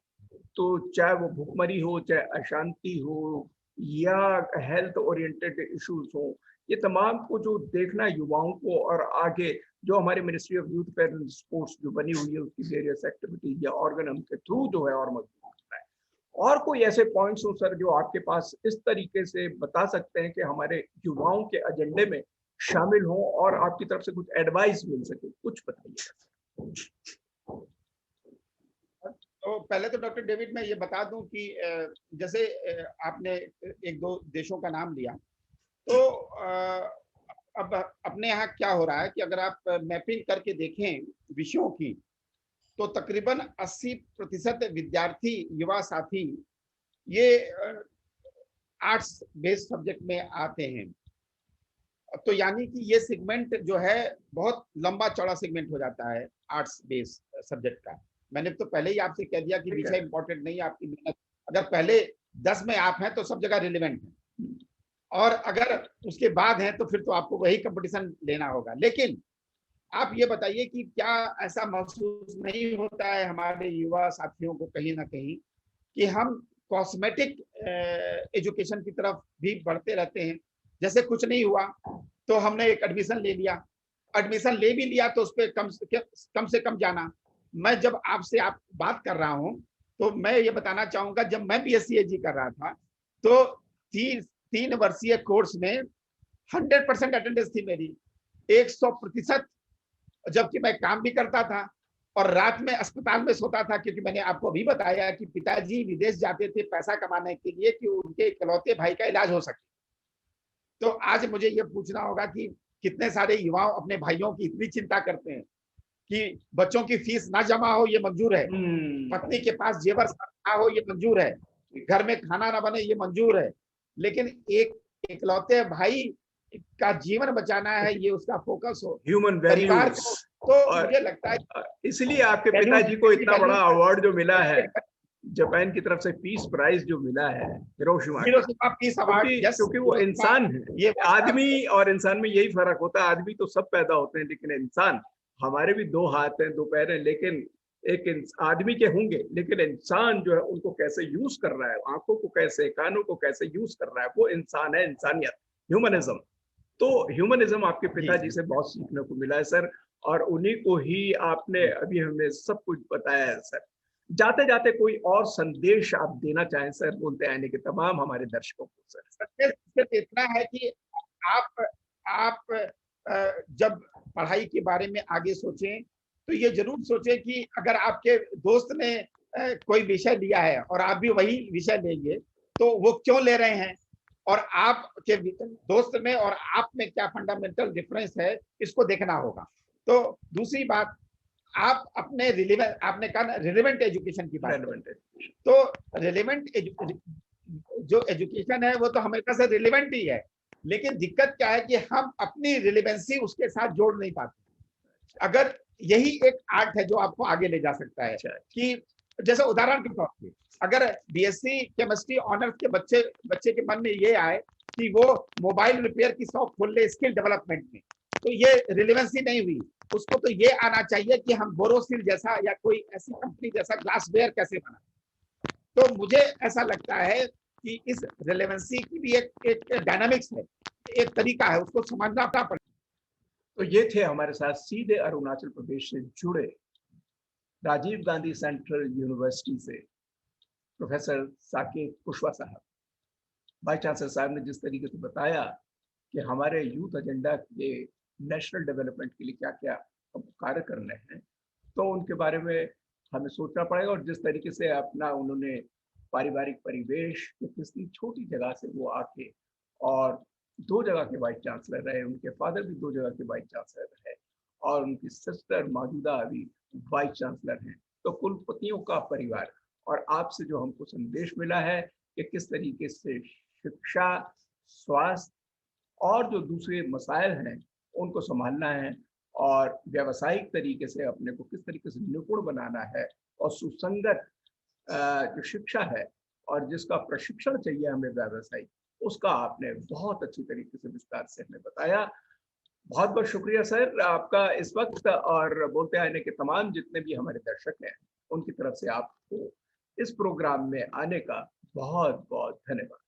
तो चाहे वो भूखमरी हो, चाहे अशांति हो या हेल्थ ओरिएंटेड इश्यूज हो, ये तमाम को जो देखना युवाओं को, और आगे जो हमारे ministry of youth affairs and sports जो बनी हुई है उसकी वेरियस एक्टिविटीज या ऑर्गेनम के थ्रू जो है और मजबूत करना है। और कोई ऐसे पॉइंट्स हो सर जो आपके पास इस तरीके से बता सकते हैं कि हमारे युवाओं के एजेंडे में शामिल हो और आपकी तरफ से कुछ एडवाइस मिल सके, कुछ बताइए। तो पहले तो डॉक्टर डेविड मैं ये बता दूं कि जैसे आपने एक दो देशों का नाम लिया, तो अब अपने यहाँ क्या हो रहा है कि अगर आप मैपिंग करके देखें विषयों की, तो तकरीबन 80% विद्यार्थी, युवा साथी ये आर्ट्स बेस्ड सब्जेक्ट में आते हैं। तो यानी कि ये सेगमेंट जो है बहुत लंबा चौड़ा सेगमेंट हो जाता है आर्ट्स बेस्ड सब्जेक्ट का। मैंने तो पहले ही आपसे कह दिया कि विषय इंपॉर्टेंट नहीं है, आपकी मेहनत, अगर पहले 10 में आप हैं तो सब जगह रिलेवेंट है, और अगर उसके बाद हैं तो फिर तो आपको वही कंपटीशन लेना होगा। लेकिन आप ये बताइए कि क्या ऐसा महसूस नहीं होता है हमारे युवा साथियों को कहीं ना कहीं कि हम कॉस्मेटिक एजुकेशन की तरफ भी बढ़ते रहते हैं? जैसे कुछ नहीं हुआ तो हमने एक एडमिशन ले लिया, एडमिशन ले भी लिया तो उस पर कम से कम जाना। मैं जब आपसे बात कर रहा हूं तो मैं ये बताना चाहूंगा, जब मैं बीएससी एजी कर रहा था तो 3 वर्षीय कोर्स में 100% अटेंडेंस थी मेरी, 100%, जबकि मैं काम भी करता था और रात में अस्पताल में सोता था, क्योंकि मैंने आपको अभी बताया कि पिताजी विदेश जाते थे पैसा कमाने के लिए कि उनके इकलौते भाई का इलाज हो सके। तो आज मुझे ये पूछना होगा कि कितने सारे युवा अपने भाइयों की इतनी चिंता करते हैं कि बच्चों की फीस ना जमा हो ये मंजूर है, पत्नी के पास जेवर ना हो ये मंजूर है, घर में खाना ना बने ये मंजूर है, लेकिन एक इकलौते भाई का जीवन बचाना है ये उसका फोकस हो, ह्यूमन परिवार वैल्यूज। को। तो मुझे लगता है इसलिए आपके पिताजी को इतना बड़ा अवार्ड जो मिला है जापान की तरफ से, पीस प्राइज जो मिला है हिरोशिमा पीस अवार्ड, क्योंकि वो इंसान है। ये आदमी और इंसान में यही फर्क होता है, आदमी तो सब पैदा होते हैं लेकिन इंसान, हमारे भी 2 हाथ हैं 2 पैर हैं, लेकिन एक आदमी के होंगे, लेकिन इंसान जो है उनको कैसे यूज कर रहा है, आंखों को कैसे, कानों को कैसे यूज कर रहा है, वो इंसान है, इंसानियत, ह्यूमनिज्म। तो ह्यूमनिज्म आपके पिताजी से बहुत सीखने को मिला है सर, और उन्हीं को ही आपने अभी हमें सब कुछ बताया है सर। जाते जाते कोई और संदेश आप देना चाहें सर, बोलते आने के तमाम हमारे दर्शकों को सर। सिर्फ इतना है कि आप जब पढ़ाई के बारे में आगे सोचें तो ये जरूर सोचें कि अगर आपके दोस्त ने कोई विषय लिया है और आप भी वही विषय लेंगे तो वो क्यों ले रहे हैं, और आपके दोस्त में और आप में क्या फंडामेंटल डिफरेंस है, इसको देखना होगा। तो दूसरी बात, आप अपने रिलेवेंट, आपने कहा रिलेवेंट एजुकेशन की बात, तो रिलेवेंट जो एजुकेशन है वो तो हमेशा से रिलेवेंट ही है, लेकिन दिक्कत क्या है कि हम अपनी रिलेवेंसी उसके साथ जोड़ नहीं पाते। अगर यही एक आर्ट है जो आपको आगे ले जा सकता है कि जैसे उदाहरण के तौर पे अगर बीएससी केमिस्ट्री ऑनर्स के बच्चे के मन में ये आए कि वो मोबाइल रिपेयर की शॉप खोल ले स्किल डेवलपमेंट में, तो ये रिलेवेंसी नहीं हुई। उसको तो ये आना चाहिए कि हम बोरोसिल जैसा या कोई ऐसी कंपनी जैसा ग्लासवेयर कैसे बना। तो मुझे ऐसा लगता है कि इस रिलेवेंसी की भी एक डायनामिक्स है, एक तरीका है, उसको समझना पड़ेगा। तो ये थे हमारे साथ सीधे अरुणाचल प्रदेश से जुड़े राजीव गांधी सेंट्रल यूनिवर्सिटी से प्रोफेसर साकेत कुशवाहा साहब। वाइस चांसलर साहब ने जिस तरीके से बताया कि हमारे यूथ एजेंडा के नेशनल डेवलपमेंट के लिए क्या क्या कार्य करने हैं, तो उनके बारे में हमें सोचना पड़ेगा। और जिस तरीके से अपना उन्होंने पारिवारिक परिवेश की किसी छोटी जगह से वो आके और 2 जगह के वाइस चांसलर रहे, उनके फादर भी 2 जगह के वाइस चांसलर रहे और उनकी सिस्टर मौजूदा अभी वाइस चांसलर हैं। तो कुलपतियों का परिवार, और आपसे जो हमको संदेश मिला है कि किस तरीके से शिक्षा, स्वास्थ्य और जो दूसरे मसाइल हैं उनको संभालना है, और व्यावसायिक तरीके से अपने को किस तरीके से निपुण बनाना है, और सुसंगत जो शिक्षा है और जिसका प्रशिक्षण चाहिए हमें व्यावसायिक, उसका आपने बहुत अच्छी तरीके से विस्तार से हमें बताया। बहुत बहुत शुक्रिया सर आपका इस वक्त, और बोलते आने के तमाम जितने भी हमारे दर्शक हैं उनकी तरफ से आपको इस प्रोग्राम में आने का बहुत बहुत धन्यवाद।